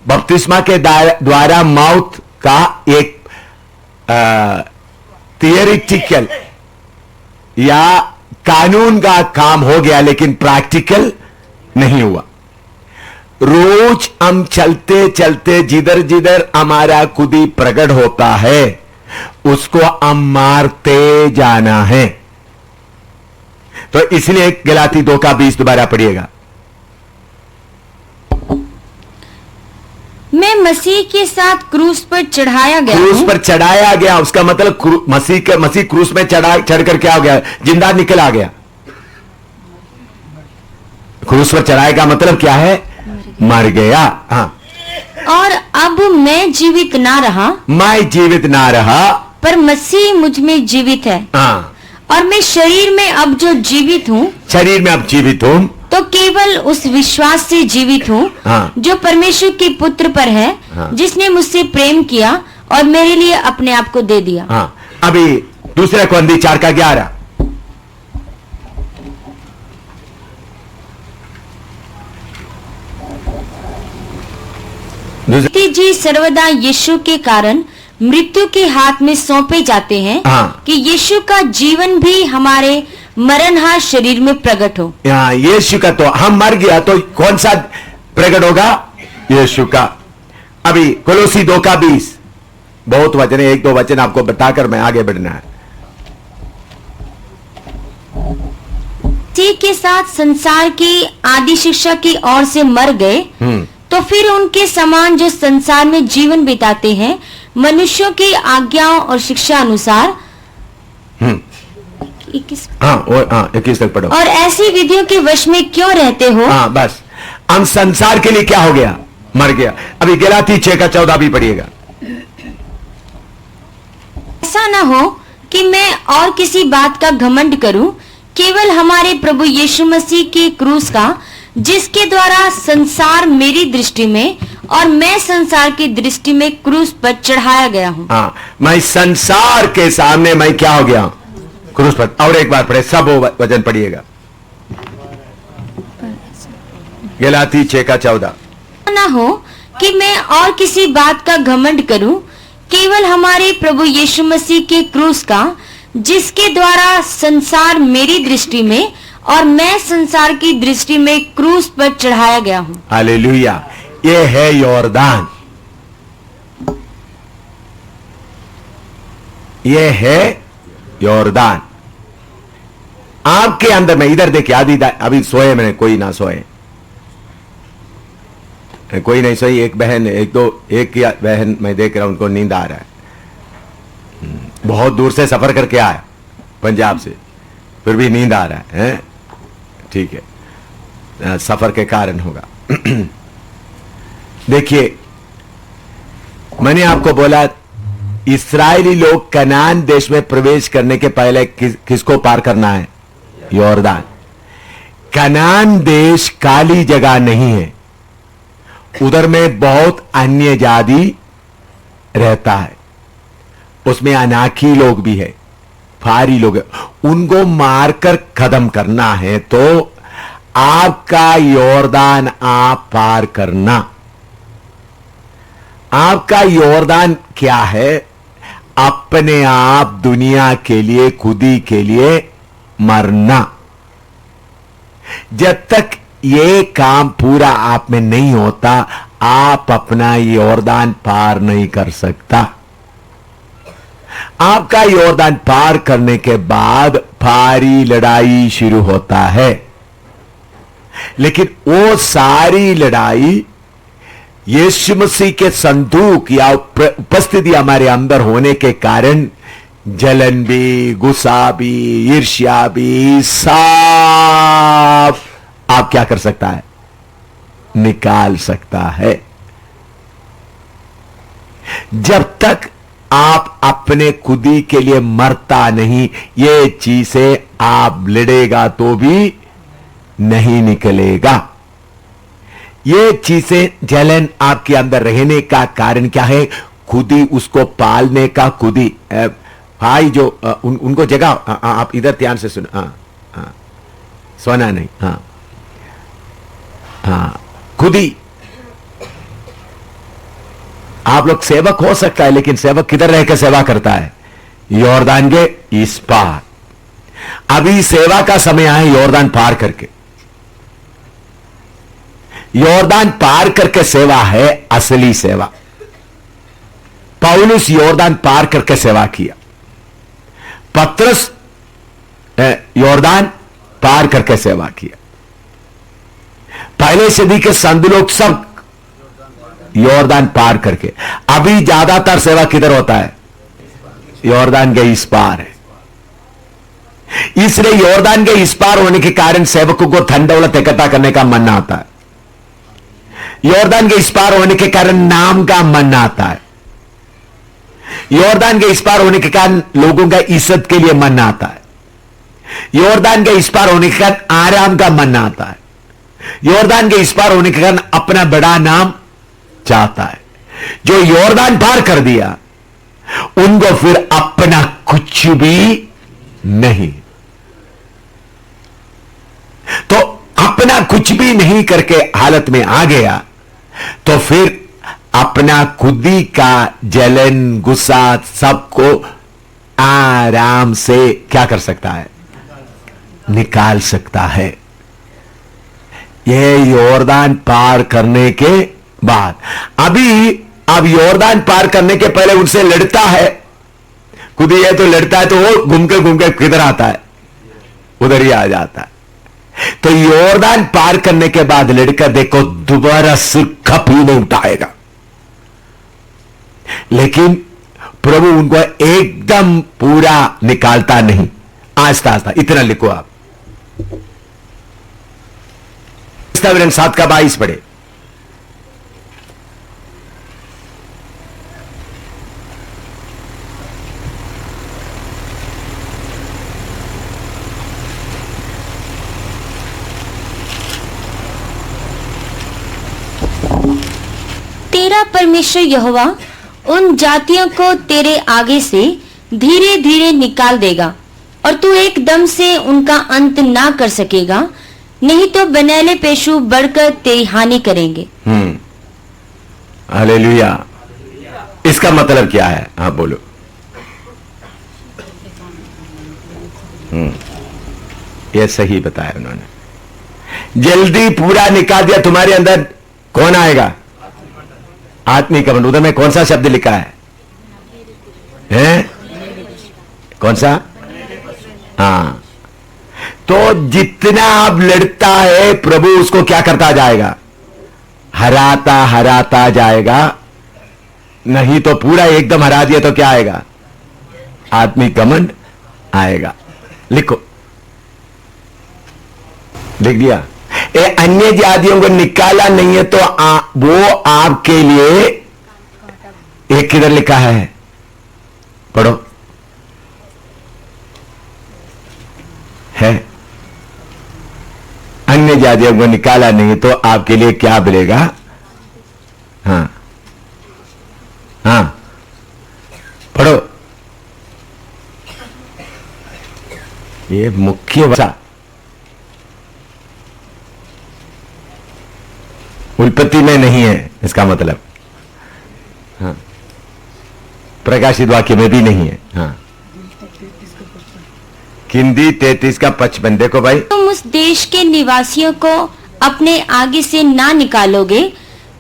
बपतिस्मा के द्वारा मौत का एक थियरिटिकल या कानून का काम हो गया, लेकिन प्रैक्टिकल नहीं हुआ। रोज हम चलते चलते जिधर जिधर हमारा खुदी प्रकट होता है उसको हम मारते जाना है। तो इसलिए गलाती 2 का 20 दोबारा पढ़िएगा। मैं मसीह के साथ क्रूस पर चढ़ाया गया हूं। क्रूस पर चढ़ाया गया, उसका मतलब मसीह क्रूस में चढ़कर क्या हो गया, जिंदा निकल आ गया। क्रूस पर चढ़ाए का मतलब क्या है, मर गया। हाँ। और अब मैं जीवित ना रहा, मैं जीवित ना रहा, पर मसीह मुझ में जीवित है। हाँ, और मैं शरीर में अब जो जीवित हूँ, शरीर में अब जीवित हूँ, तो केवल उस विश्वास से जीवित हूँ हाँ। जो परमेश्वर के पुत्र पर है, हाँ। जिसने मुझसे प्रेम किया और मेरे लिए अपने आप को दे दिया। हाँ। अभी दूसरे कोरिन्थी 4:11, जी सर्वदा यीशु के कारण मृत्यु के हाथ में सौंपे जाते हैं, हाँ। कि यीशु का जीवन भी हमारे मरणहार शरीर में प्रकट हो। यहाँ यीशु का, तो हम मर गया तो कौन सा प्रकट होगा? यीशु का। अभी कोलोसी 2:20, बहुत वचन है, 1-2 वचन आपको बताकर मैं आगे बढ़ना है। मसीह के साथ संसार की आदि शिक्षा की ओर से मर गए, तो फिर उनके समान जो संसार में जीवन बिताते हैं, मनुष्यों की आज्ञाओं और शिक्षा अनुसार 21 तक पढ़ो। और ऐसी विधियों के वश में क्यों रहते हो? हाँ, बस हम संसार के लिए क्या हो गया? मर गया। अभी गलाती 6:14 भी पढ़िएगा। ऐसा न हो कि मैं और किसी बात का घमंड करूं, केवल हमारे प्रभु यीशु मसीह के क्रूस का, जिसके द्वारा संसार मेरी दृष्टि में और मैं संसार की दृष्टि में क्रूस पर चढ़ाया गया हूँ। हाँ, मैं संसार के सामने मैं क्या हो गया? क्रूस पर। और एक बार पढ़े, सब वचन पढ़िएगा। गलाती 6:14। न हो कि मैं और किसी बात का घमंड करूं, केवल हमारे प्रभु यीशु मसीह के क्रूस का, जिसके द्वारा संसार मेरी दृष्टि में और मैं संसार की दृष्टि में क्रूस पर चढ़ाया गया हूँ। हालेलुया। ये है यॉर्दान, ये है यॉर्दान आपके अंदर में। इधर देखिए, आदि अभी सोए मैंने, कोई ना सोए, कोई नहीं सोई। एक बहन, एक बहन मैं देख रहा हूं, उनको नींद आ रहा है। बहुत दूर से सफर करके आया, पंजाब से, फिर भी नींद आ रहा है। ठीक है, सफर के कारण होगा। देखिए, मैंने आपको बोला इस्राएली लोग कनान देश में प्रवेश करने के पहले किसको पार करना है? यॉर्दान। कनान देश काली जगह नहीं है, उधर में बहुत अन्य जाति रहता है, उसमें अनाकी लोग भी है, फारी लोग है। उनको मारकर खत्म करना है तो आपका यॉर्दान आप पार करना। आपका यॉर्दान क्या है? अपने आप दुनिया के लिए, खुदी के लिए मरना। जब तक ये काम पूरा आप में नहीं होता, आप अपना यॉर्दान पार नहीं कर सकता। आपका यॉर्दान पार करने के बाद भारी लड़ाई शुरू होता है, लेकिन वो सारी लड़ाई यीशु मसीह के संदूक या उपस्थिति हमारे अंदर होने के कारण जलन भी, गुस्सा भी, ईर्ष्या भी, सब आप क्या कर सकता है? निकाल सकता है। जब तक आप अपने खुदी के लिए मरता नहीं, ये चीजें आप लड़ेगा तो भी नहीं निकलेगा। ये चीजें जलन आपके अंदर रहने का कारण क्या है? खुदी उसको पालने का खुदी। भाई जो उनको जगह, आप इधर ध्यान से सुनो। हाँ, सोना नहीं। हाँ, खुदी। आप लोग सेवक हो सकता है, लेकिन सेवक किधर रहकर सेवा करता है? यॉर्दान के इस पार। अभी सेवा का समय है यॉर्दान पार करके। यॉर्दान पार करके सेवा है असली सेवा। पौलुस यॉर्दान पार करके सेवा किया, पत्रस यॉर्दान पार करके सेवा किया, पहले सदी के संत लोग सब यॉर्दान पार करके। अभी ज्यादातर सेवा किधर होता है? यॉर्दान के इस पार है। इसलिए यॉर्दान के इस पार होने के कारण सेवकों को धन दौलत इकट्ठा करने का मन आता है। यॉर्दान के इस पार होने के कारण नाम का मन आता है, यॉर्दान के इस पार होने के कारण लोगों का इज्जत के लिए मन आता है, यॉर्दान के इस पार होने के कारण आराम का मन आता है, यॉर्दान के इस पार होने के कारण अपना बड़ा नाम चाहता है। जो यॉर्दान पार कर दिया उनको फिर अपना कुछ भी नहीं, तो अपना कुछ भी नहीं करके हालत में आ गया तो फिर अपना खुद ही का जलन गुस्सा सबको आराम से क्या कर सकता है, निकाल सकता है। यह यॉर्दान पार करने के बाद अब यॉर्दान पार करने के पहले उनसे लड़ता है, खुद ही है तो लड़ता है, तो वो घूम के किधर आता है, उधर ही आ जाता है। तो यॉर्दान पार करने के बाद लड़कर देखो दोबारा सिर कभी नहीं उठाएगा, लेकिन प्रभु उनको एकदम पूरा निकालता नहीं, आस्ता आस्ता। इतना लिखो आप, 7:22 पढ़े। तेरा परमेश्वर यहोवा उन जातियों को तेरे आगे से धीरे धीरे निकाल देगा और तू एकदम से उनका अंत ना कर सकेगा, नहीं तो बनैले पेशु बढ़कर तेरी हानि करेंगे। हालेलुया। इसका मतलब क्या है, आप बोलो। यह सही बताया उन्होंने, जल्दी पूरा निकाल दिया। तुम्हारे अंदर कौन आएगा, आत्मिक मन। उधर में कौन सा शब्द लिखा है, कौन सा, हाँ। तो जितना अब लड़ता है प्रभु उसको क्या करता जाएगा, हराता जाएगा। नहीं तो पूरा एकदम हरा दिया तो क्या आएगा, आत्मिक घमंड आएगा। लिखो, लिख दिया। अन्य जातियों को निकाला नहीं है तो वो आपके लिए एक किधर लिखा है, पढ़ो, है अन्य जातियों को निकाला नहीं तो आपके लिए क्या मिलेगा। हाँ हाँ, पढ़ो। ये मुख्य भाषा उत्पत्ति में नहीं है, इसका मतलब। हाँ, प्रकाशित वाक्य में भी नहीं है। हाँ, हिंदी 33:55। देखो भाई, तुम उस देश के निवासियों को अपने आगे से ना निकालोगे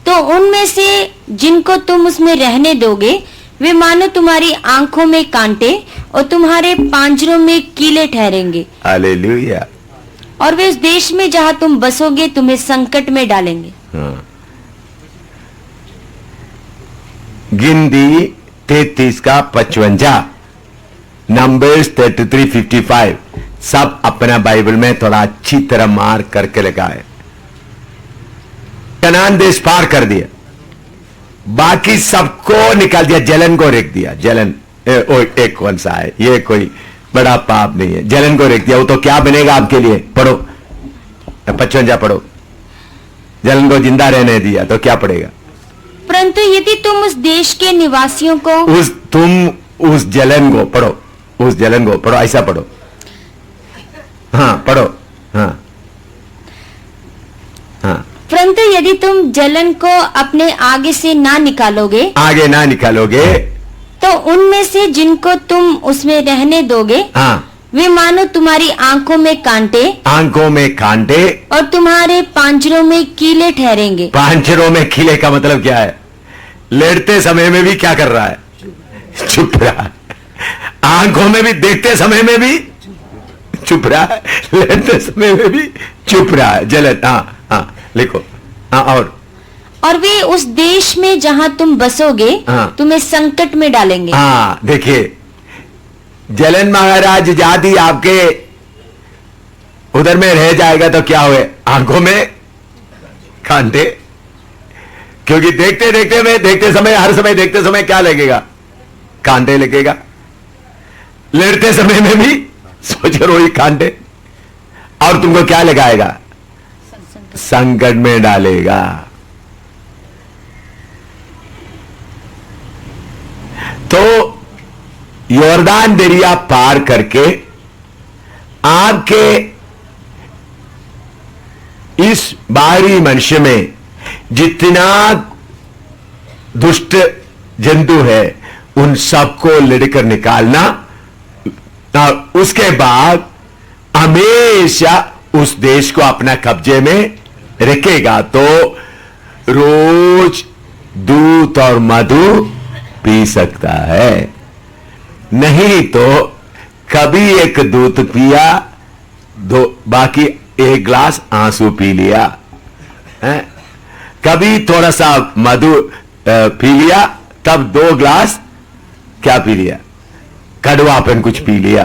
तो उनमें से जिनको तुम उसमें रहने दोगे वे मानो तुम्हारी आंखों में कांटे और तुम्हारे पांजरों में कीले ठहरेंगे। हालेलुया। और वे उस देश में जहाँ तुम बसोगे तुम्हें संकट में डालेंगे। हाँ। गिनती 33:55, नंबर्स 33:55, सब अपना बाइबल में थोड़ा अच्छी तरह मार करके लगाए। कनान देश पार कर दिया, बाकी सबको निकाल दिया, जलन को रेख दिया। जलन एक कौन सा है, ये कोई बड़ा पाप नहीं है, जलन को रेख दिया। वो तो क्या बनेगा आपके लिए, पढ़ो 55 पढ़ो। जलन को जिंदा रहने दिया तो क्या पड़ेगा, परंतु यदि तुम उस देश के निवासियों को उस जलन को पढ़ो, उस जलन को पढ़ो, ऐसा पढ़ो। हाँ पढ़ो। हाँ हाँ, परंतु यदि तुम जलन को अपने आगे से ना निकालोगे, आगे ना निकालोगे, तो उनमें से जिनको तुम उसमें रहने दोगे, हाँ, वे मानो तुम्हारी आंखों में कांटे, आंखों में कांटे और तुम्हारे पांजरों में कीले ठहरेंगे। पांजरों में कीले का मतलब क्या है, लड़ते समय में भी क्या कर रहा है, चुप रहा है। आंखों में भी देखते समय में भी चुप रहा है, लड़ते समय में भी चुप रहा है। जलन। हाँ हाँ, लिखो। हाँ, और वे उस देश में जहां तुम बसोगे, हाँ, तुम्हें संकट में डालेंगे। हाँ, देखिए, जलन महाराज जाति आपके उधर में रह जाएगा तो क्या हुए, आंखों में कांटे, क्योंकि देखते समय, हर समय देखते समय क्या लगेगा? कांटे लगेगा। लड़ते समय में भी सोच रो ही कांटे, और तुमको क्या लगाएगा? संकट में डालेगा। तो यॉर्दान दरिया पार करके आपके इस बाहरी मनुष्य में जितना दुष्ट जंतु है उन सबको लड़कर निकालना, और उसके बाद हमेशा उस देश को अपना कब्जे में रखेगा। तो रोज दूध और मधु पी सकता है, नहीं तो कभी एक दूध पिया, दो बाकी एक गिलास आंसू पी लिया है? कभी थोड़ा सा मधु पी लिया, तब 2 गिलास क्या पी लिया? कड़वापन कुछ पी लिया।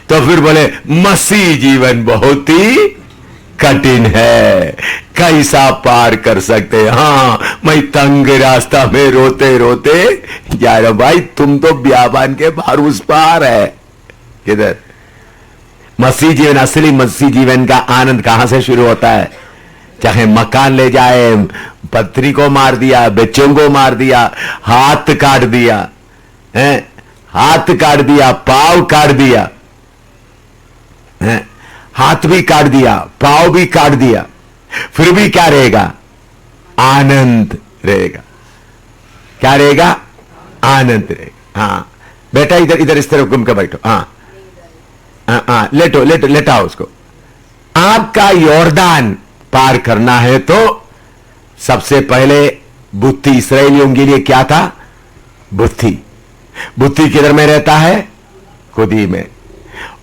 तो फिर बोले मसीह जीवन बहुत ही कठिन है, कैसा पार कर सकते हैं? हाँ, मैं तंग रास्ता में रोते रोते जा रहा। भाई तुम तो बियाबान के बाहर उस पार है। किधर? मसीह जीवन, असली मसीह जीवन का आनंद कहां से शुरू होता है? चाहे मकान ले जाए, पत्नी को मार दिया, बच्चों को मार दिया, हाथ काट दिया है, हाथ काट दिया, पाव काट दिया है, हाथ भी काट दिया, पाव भी काट दिया, फिर भी क्या रहेगा? आनंद रहेगा। क्या रहेगा? आनंद रहेगा। हाँ बेटा, इधर इधर इस तरफ घूम के बैठो। हाँ हाँ, लेटो लेटो, लेटाओ उसको। आपका यॉर्दान पार करना है तो सबसे पहले बुद्धि, इस्राएलियों के लिए क्या था? बुद्धि। बुद्धि किधर में रहता है? खुदी में।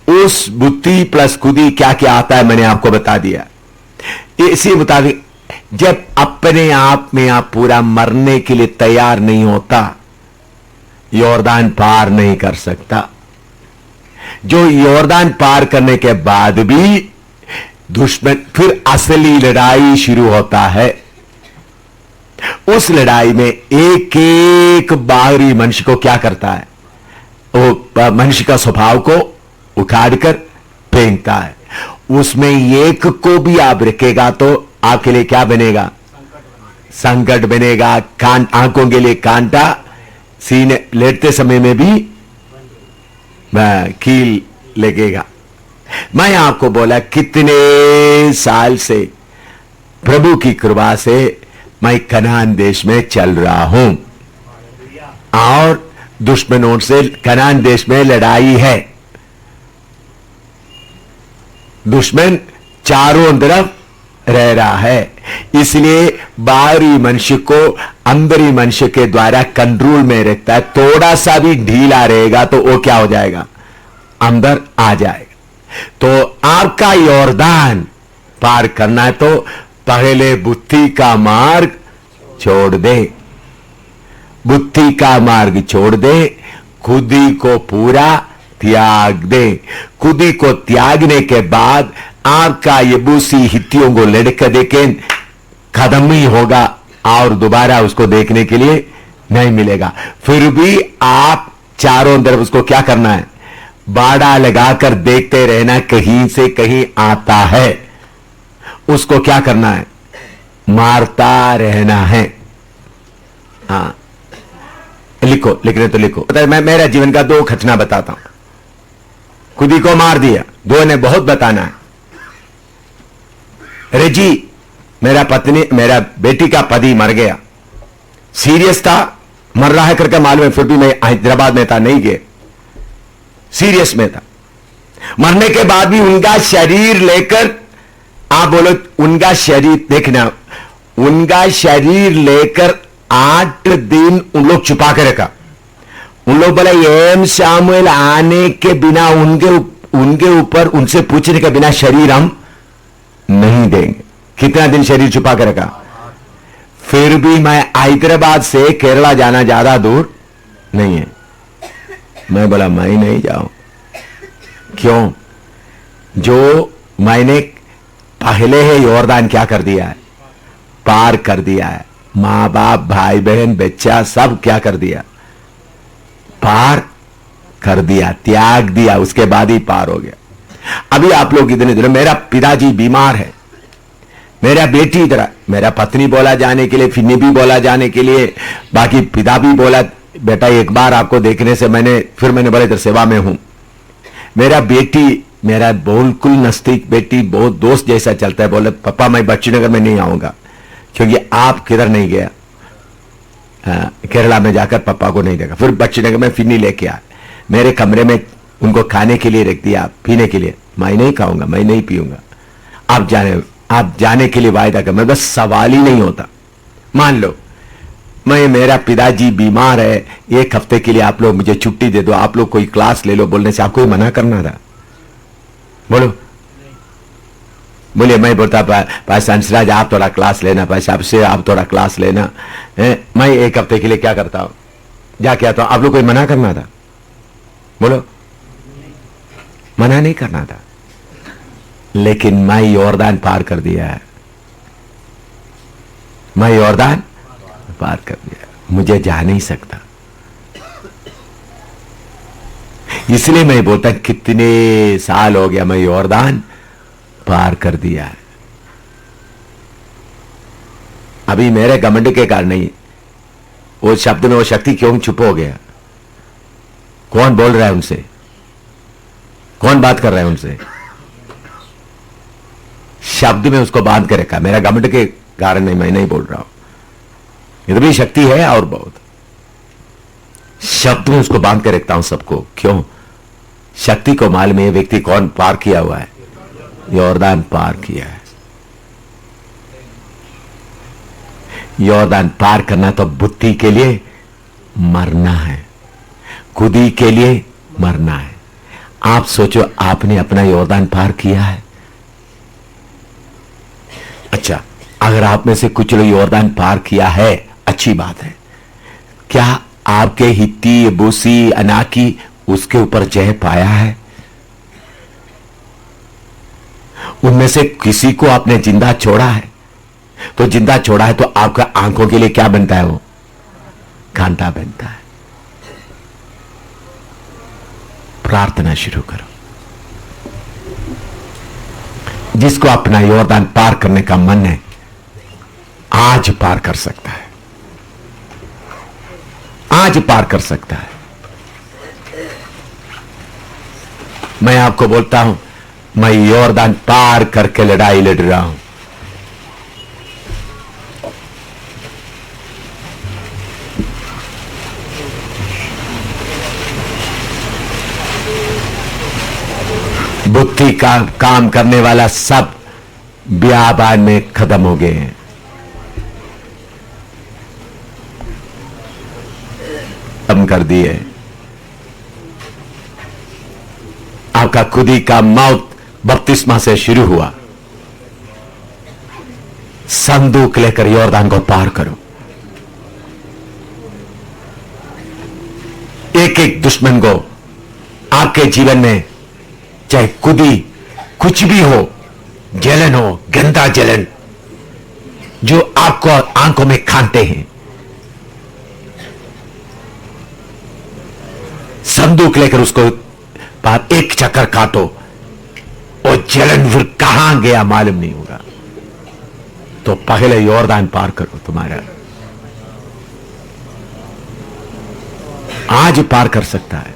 उस बुद्धि प्लस खुदी क्या क्या आता है मैंने आपको बता दिया। इसी मुताबिक जब अपने आप में आप पूरा मरने के लिए तैयार नहीं होता, यॉर्दान पार नहीं कर सकता। जो यॉर्दान पार करने के बाद भी दुश्मन, फिर असली लड़ाई शुरू होता है। उस लड़ाई में एक एक बाहरी मनुष्य को क्या करता है? वो मनुष्य का स्वभाव को उखाड़कर फेंकता है। उसमें एक को भी आप रखेगा तो आपके लिए क्या बनेगा? संकट बनेगा। आंखों के लिए कांटा, सीने लेटते समय में भी कील लगेगा। मैं आपको बोला कितने साल से प्रभु की कृपा से मैं कनान देश में चल रहा हूं, और दुश्मनों से कनान देश में लड़ाई है। दुश्मन चारों तरफ रह रहा है, इसलिए बाहरी मनुष्य को अंदरी मनुष्य के द्वारा कंट्रोल में रखता है। थोड़ा सा भी ढीला रहेगा तो वो क्या हो जाएगा? अंदर आ जाएगा। तो आपका यॉर्दान पार करना है तो पहले बुद्धि का मार्ग छोड़ दे, बुद्धि का मार्ग छोड़ दे, खुदी को पूरा त्याग दे। खुदी को त्यागने के बाद आपका यबूसी हित्तियों को लड़के देखे खत्म ही होगा, और दोबारा उसको देखने के लिए नहीं मिलेगा। फिर भी आप चारों तरफ उसको क्या करना है? बाड़ा लगाकर देखते रहना, कहीं से कहीं आता है, उसको क्या करना है? मारता रहना है। हाँ, लिखो, लिखने तो लिखो। मैं मेरा जीवन का 2 घटना बताता हूं। खुदी को मार दिया, 2 ने बहुत बताना है। रेजी, मेरा पत्नी, मेरा बेटी का पति मर गया, सीरियस था, मर रहा है करके मालूम है, फिर भी मैं हैदराबाद में था, नहीं गए, सीरियस में था। मरने के बाद भी उनका शरीर लेकर, आप बोलो उनका शरीर देखना, उनका शरीर लेकर 8 दिन उन लोग छुपा के रखा। उन लोग बोला एम शामुएल आने के बिना, उनके ऊपर उनसे पूछने के बिना शरीर हम नहीं देंगे। कितना दिन शरीर छुपा के रखा? फिर भी मैं हैदराबाद से केरला जाना ज्यादा दूर नहीं है। मैं बोला मैं नहीं जाऊं। क्यों? जो मैंने पहले है यॉर्दान क्या कर दिया है? पार कर दिया है। माँ बाप, भाई बहन, बच्चा सब क्या कर दिया? पार कर दिया, त्याग दिया, उसके बाद ही पार हो गया। अभी आप लोग इतने दिन, मेरा पिताजी बीमार है, मेरा बेटी इधर, मेरा पत्नी बोला जाने के लिए, फिन्नी भी बोला जाने के लिए, बाकी पिता भी बोला बेटा एक बार आपको देखने से मैंने बोला इधर सेवा में हूं। मेरा बेटी, मेरा बिल्कुल नजदीक बेटी, बहुत दोस्त जैसा चलता है, बोले पापा मैं बच्चीनगर में नहीं आऊंगा क्योंकि आप किधर नहीं गया, केरला में जाकर पापा को नहीं देखा। फिर बच्चीनगर में फिन्नी लेके आया, मेरे कमरे में उनको खाने के लिए रख दिया, पीने के लिए। मैं नहीं खाऊंगा, मैं नहीं पीऊंगा, आप जाने के लिए वायदा कर। मैं बस सवाल ही नहीं होता। मान लो मेरा पिताजी बीमार है, एक हफ्ते के लिए आप लोग मुझे छुट्टी दे दो, आप लोग कोई क्लास ले लो, बोलने से आपको ही मना करना था? बोलो, बोलिए। मैं बोलता भाई हंसराज आप थोड़ा क्लास लेना, भाई साहब से आप थोड़ा क्लास लेना, मैं एक हफ्ते के लिए क्या करता हूं, जाके आता हूं, आप लोग कोई मना करना था? बोलो, मना नहीं करना था। लेकिन मैं यॉर्दान पार कर दिया है, मैं यॉर्दान पार कर दिया, मुझे जा नहीं सकता। इसलिए मैं बोलता कितने साल हो गया मैं यॉर्दान पार कर दिया है। अभी मेरे घमंड के कारण नहीं, वो शब्द में वो शक्ति क्यों चुप हो गया? कौन बोल रहा है उनसे? कौन बात कर रहा है उनसे? शब्द में उसको बांध के रखा। मेरा घमंड के कारण नहीं, मैं नहीं बोल रहा हूं, ये तो भी शक्ति है और बहुत। शब्द में उसको बांध के रखता हूं सबको। क्यों? शक्ति को मालूम है व्यक्ति कौन पार किया हुआ है, यॉर्दान पार किया है। यॉर्दान पार करना तो बुद्धि के लिए मरना है, खुदी के लिए मरना है। आप सोचो आपने अपना यॉर्दान पार किया है? अच्छा, अगर आप में से कुछ लोग यॉर्दान पार किया है, अच्छी बात है। क्या आपके हित्ती, यबूसी, अनाकी उसके ऊपर जय पाया है? उनमें से किसी को आपने जिंदा छोड़ा है? तो जिंदा छोड़ा है तो आपका आंखों के लिए क्या बनता है? वो कांटा बनता है। प्रार्थना शुरू करो। जिसको अपना यॉर्दान पार करने का मन है, आज पार कर सकता है, आज पार कर सकता है। मैं आपको बोलता हूं, मैं यॉर्दान पार करके लड़ाई लड़ रहा हूं। बुद्धि का काम करने वाला सब बियाबान में खत्म हो गए हैं। खत्म कर दिए। आपका खुदी का मौत बपतिस्मा से शुरू हुआ। संदूक लेकर यॉर्दान को पार करो। एक एक दुश्मन को आपके जीवन में, चाहे खुदी कुछ भी हो, जलन हो, गंदा जलन जो आपको आंखों में खाते हैं, संदूक लेकर उसको बात एक चक्कर काटो और जलन फिर कहां गया मालूम नहीं होगा। तो पहले यॉर्दान पार करो। तुम्हारा आज पार कर सकता है।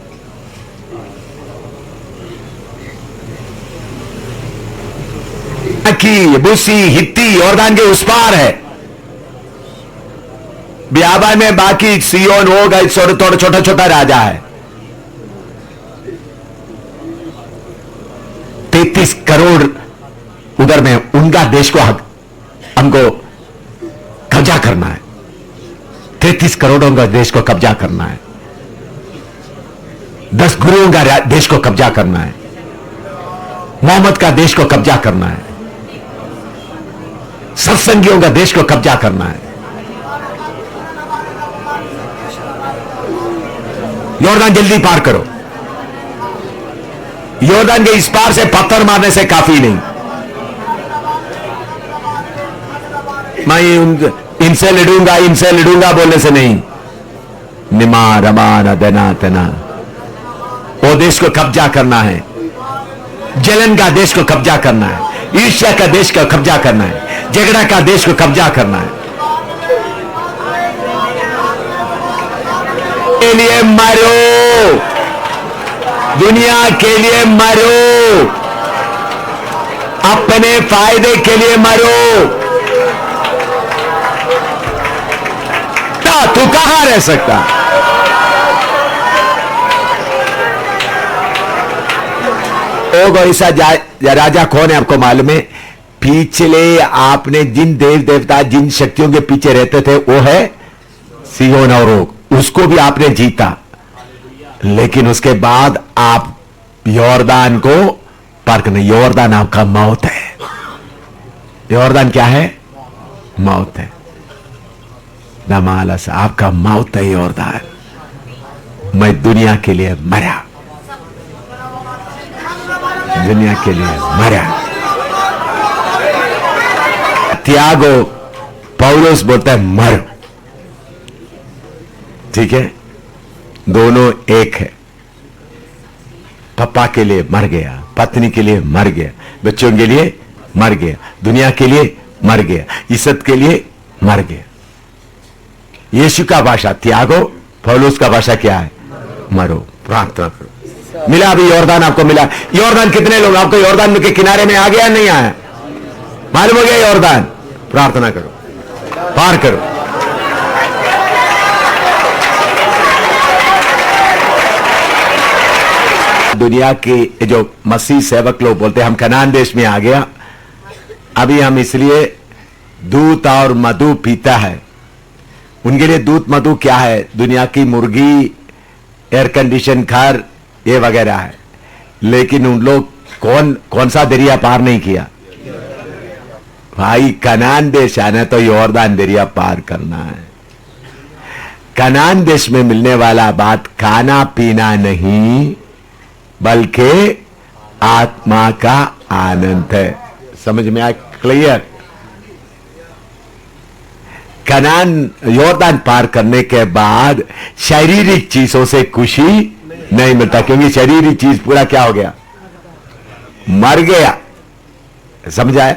की यबूसी, हित्ती यॉर्दान के उस पार है। बियाबा में बाकी सियोन हो गए, थोड़ा छोटा छोटा राजा है। 33 करोड़ उधर में उनका देश को हमको कब्जा करना है। 33 करोड़ों का देश को कब्जा करना है। 10 गुरुओं का देश को कब्जा करना है। मोहम्मद का देश को कब्जा करना है। सत्संगियों का देश को कब्जा करना है। यॉर्दान जल्दी पार करो। यॉर्दान के इस पार से पत्थर मारने से काफी नहीं। मैं इनसे लड़ूंगा बोलने से नहीं। निमा रमा न दना तना, वो देश को कब्जा करना है, जलन का देश को कब्जा करना है, ईर्ष्या का देश को कब्जा करना है, झगड़ा का देश को कब्जा करना है। के लिए मरो, दुनिया के लिए मरो, अपने फायदे के लिए मरो। तू कहां रह सकता? ओ ऐसा राजा कौन है आपको मालूम है? पिछले आपने जिन देव देवता जिन शक्तियों के पीछे रहते थे वो है सिहोन और ओग, उसको भी आपने जीता। लेकिन उसके बाद आप यॉर्दान को पार करना। यॉर्दान आपका मौत है। यॉर्दान क्या है? मौत है। नमालस आपका मौत है यॉर्दान। मैं दुनिया के लिए मरा, दुनिया के लिए मरा। त्यागो, पौलुस बोलता है मर। ठीक है, दोनों एक है। पापा के लिए मर गया, पत्नी के लिए मर गया, बच्चों के लिए मर गया, दुनिया के लिए मर गया, इज्जत के लिए मर गया। यीशु का भाषा त्यागो, पौलुस का भाषा क्या है? मरो, प्रार्थना करो। मिला अभी यॉर्दान आपको मिला। यॉर्दान कितने लोग आपको यॉर्दान के किनारे में आ गया नहीं आया? मालूम हो गया यॉर्दान? प्रार्थना करो, पार करो। दुनिया के जो मसीह सेवक लोग बोलते हैं हम कनान देश में आ गया। अभी हम इसलिए दूध और मधु पीता है। उनके लिए दूध मधु क्या है? दुनिया की मुर्गी, एयर कंडीशन घर, ये वगैरह है। लेकिन उन लोग कौन सा दरिया पार नहीं किया? भाई कनान देश आना तो यॉर्दान दरिया पार करना है। कनान देश में मिलने वाला बात खाना पीना नहीं बल्कि आत्मा का आनंद है। समझ में आया? क्लियर? कनान यॉर्दान पार करने के बाद शारीरिक चीजों से खुशी नहीं मिलता, क्योंकि शारीरिक चीज पूरा क्या हो गया? मर गया। समझ आया?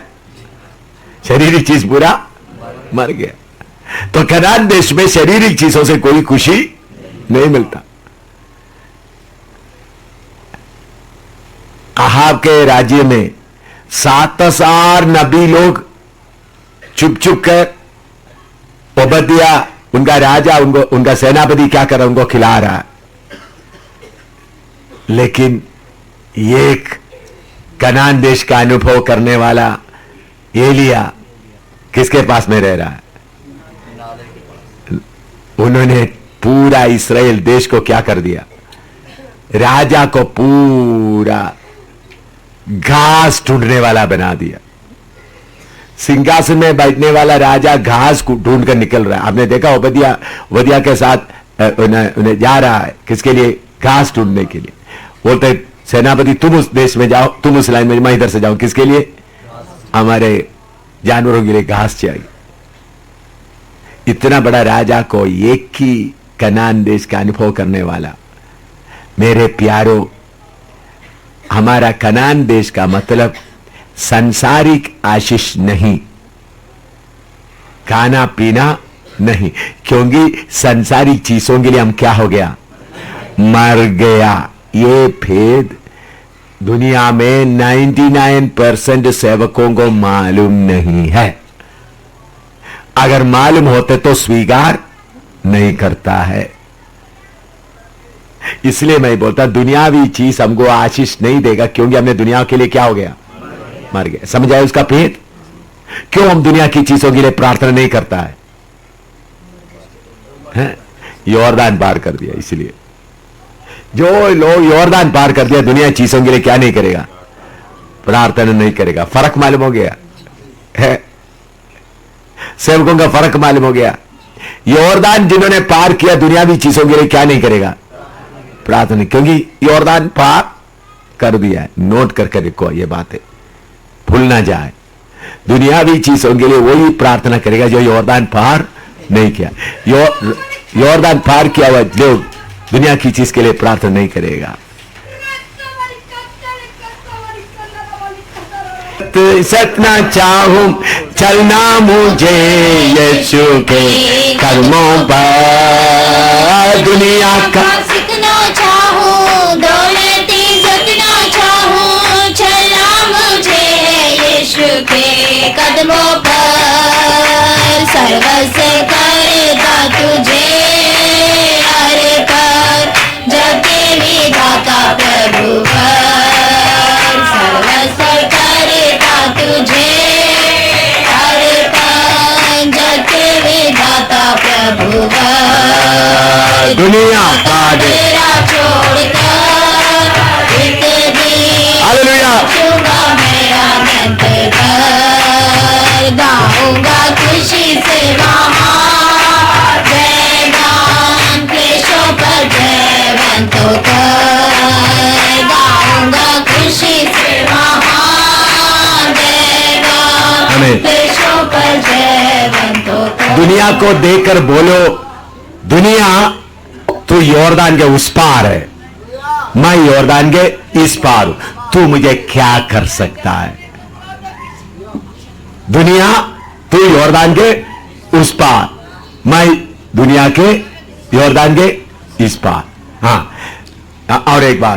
शारीरिक चीज पूरा मर गया। तो कनान देश में शारीरिक चीजों से कोई खुशी नहीं मिलता। अहाब के राज्य में 7,000 नबी लोग चुप चुप कर, ओबदिया उनका राजा, उनका सेनापति क्या कर रहा है? उनको खिला रहा है। लेकिन एक कनान देश का अनुभव करने वाला एलिया किसके पास में रह रहा है? उन्होंने पूरा इस्राएल देश को क्या कर दिया? राजा को पूरा घास ढूंढने वाला बना दिया। सिंहासन में बैठने वाला राजा घास ढूंढ कर निकल रहा है। आपने देखा ओबदिया के साथ उन्हें जा रहा है। किसके लिए? घास ढूंढने के लिए। बोलते सेनापति तुम उस देश में जाओ, तुम उस लाइन में, मैं इधर से जाऊं। किसके लिए? हमारे जानवरों के लिए घास चाहिए। इतना बड़ा राजा को एक ही कनान देश का अनुभव करने वाला। मेरे प्यारों, हमारा कनान देश का मतलब सांसारिक आशीष नहीं, खाना पीना नहीं, क्योंकि सांसारिक चीजों के लिए हम क्या हो गया? मर गया। ये भेद दुनिया में 99% सेवकों को मालूम नहीं है। अगर मालूम होते तो स्वीकार नहीं करता है। इसलिए मैं बोलता दुनियावी चीज हमको आशीष नहीं देगा, क्योंकि हमने दुनिया के लिए क्या हो गया? मर गया। समझ आए उसका भेद? क्यों हम दुनिया की चीजों के लिए प्रार्थना नहीं करता है? यॉर्दान पार कर दिया। इसलिए जो लोग यॉर्दान पार कर दिया दुनिया चीजों के लिए क्या नहीं करेगा? प्रार्थना नहीं करेगा। फर्क मालूम हो गया है? सेवकों का फर्क मालूम हो गया। यॉर्दान जिन्होंने पार किया दुनियावी चीजों के लिए क्या नहीं करेगा? प्रार्थना, क्योंकि यॉर्दान पार कर दिया है। नोट करके रखो ये बातें, भूल ना जाए। दुनियावी चीजों के लिए वही प्रार्थना करेगा जो यॉर्दान पार नहीं किया। यॉर्दान पार किया हुआ लोग दुनिया की चीज के लिए प्रार्थना नहीं करेगा। सतना चाहूं चलना मुझे यीशु के कदमों पर, दुनिया का सीखना चाहूं, दौलती सतना चाहूं, चलना मुझे यीशु के कदमों पर, सर्वस्व करता तुझे अर्पण, जग के विधाता प्रभु पर, सर्वस्व करता तुझे अर्पण, जग के विधाता प्रभु पर, दुनिया का तेरा छोड़कर एक दिन हालेलुया छूंगा मेरा अनंत घर, गाऊंगा खुशी से वहाँ जयगान, क्लेशों पर जयवंतों कर, गाऊंगा खुशी से वहाँ जयगान, आमीन। क्लेशों पर जयवंतों कर। दुनिया को देखकर बोलो, दुनिया तू यॉर्दान के उस पार है, मैं यॉर्दान के इस पार हूं, तू मुझे क्या कर सकता है। दुनिया तू यॉर्दान के उस पार, मैं दुनिया के यॉर्दान के इस पार। हाँ, और एक बात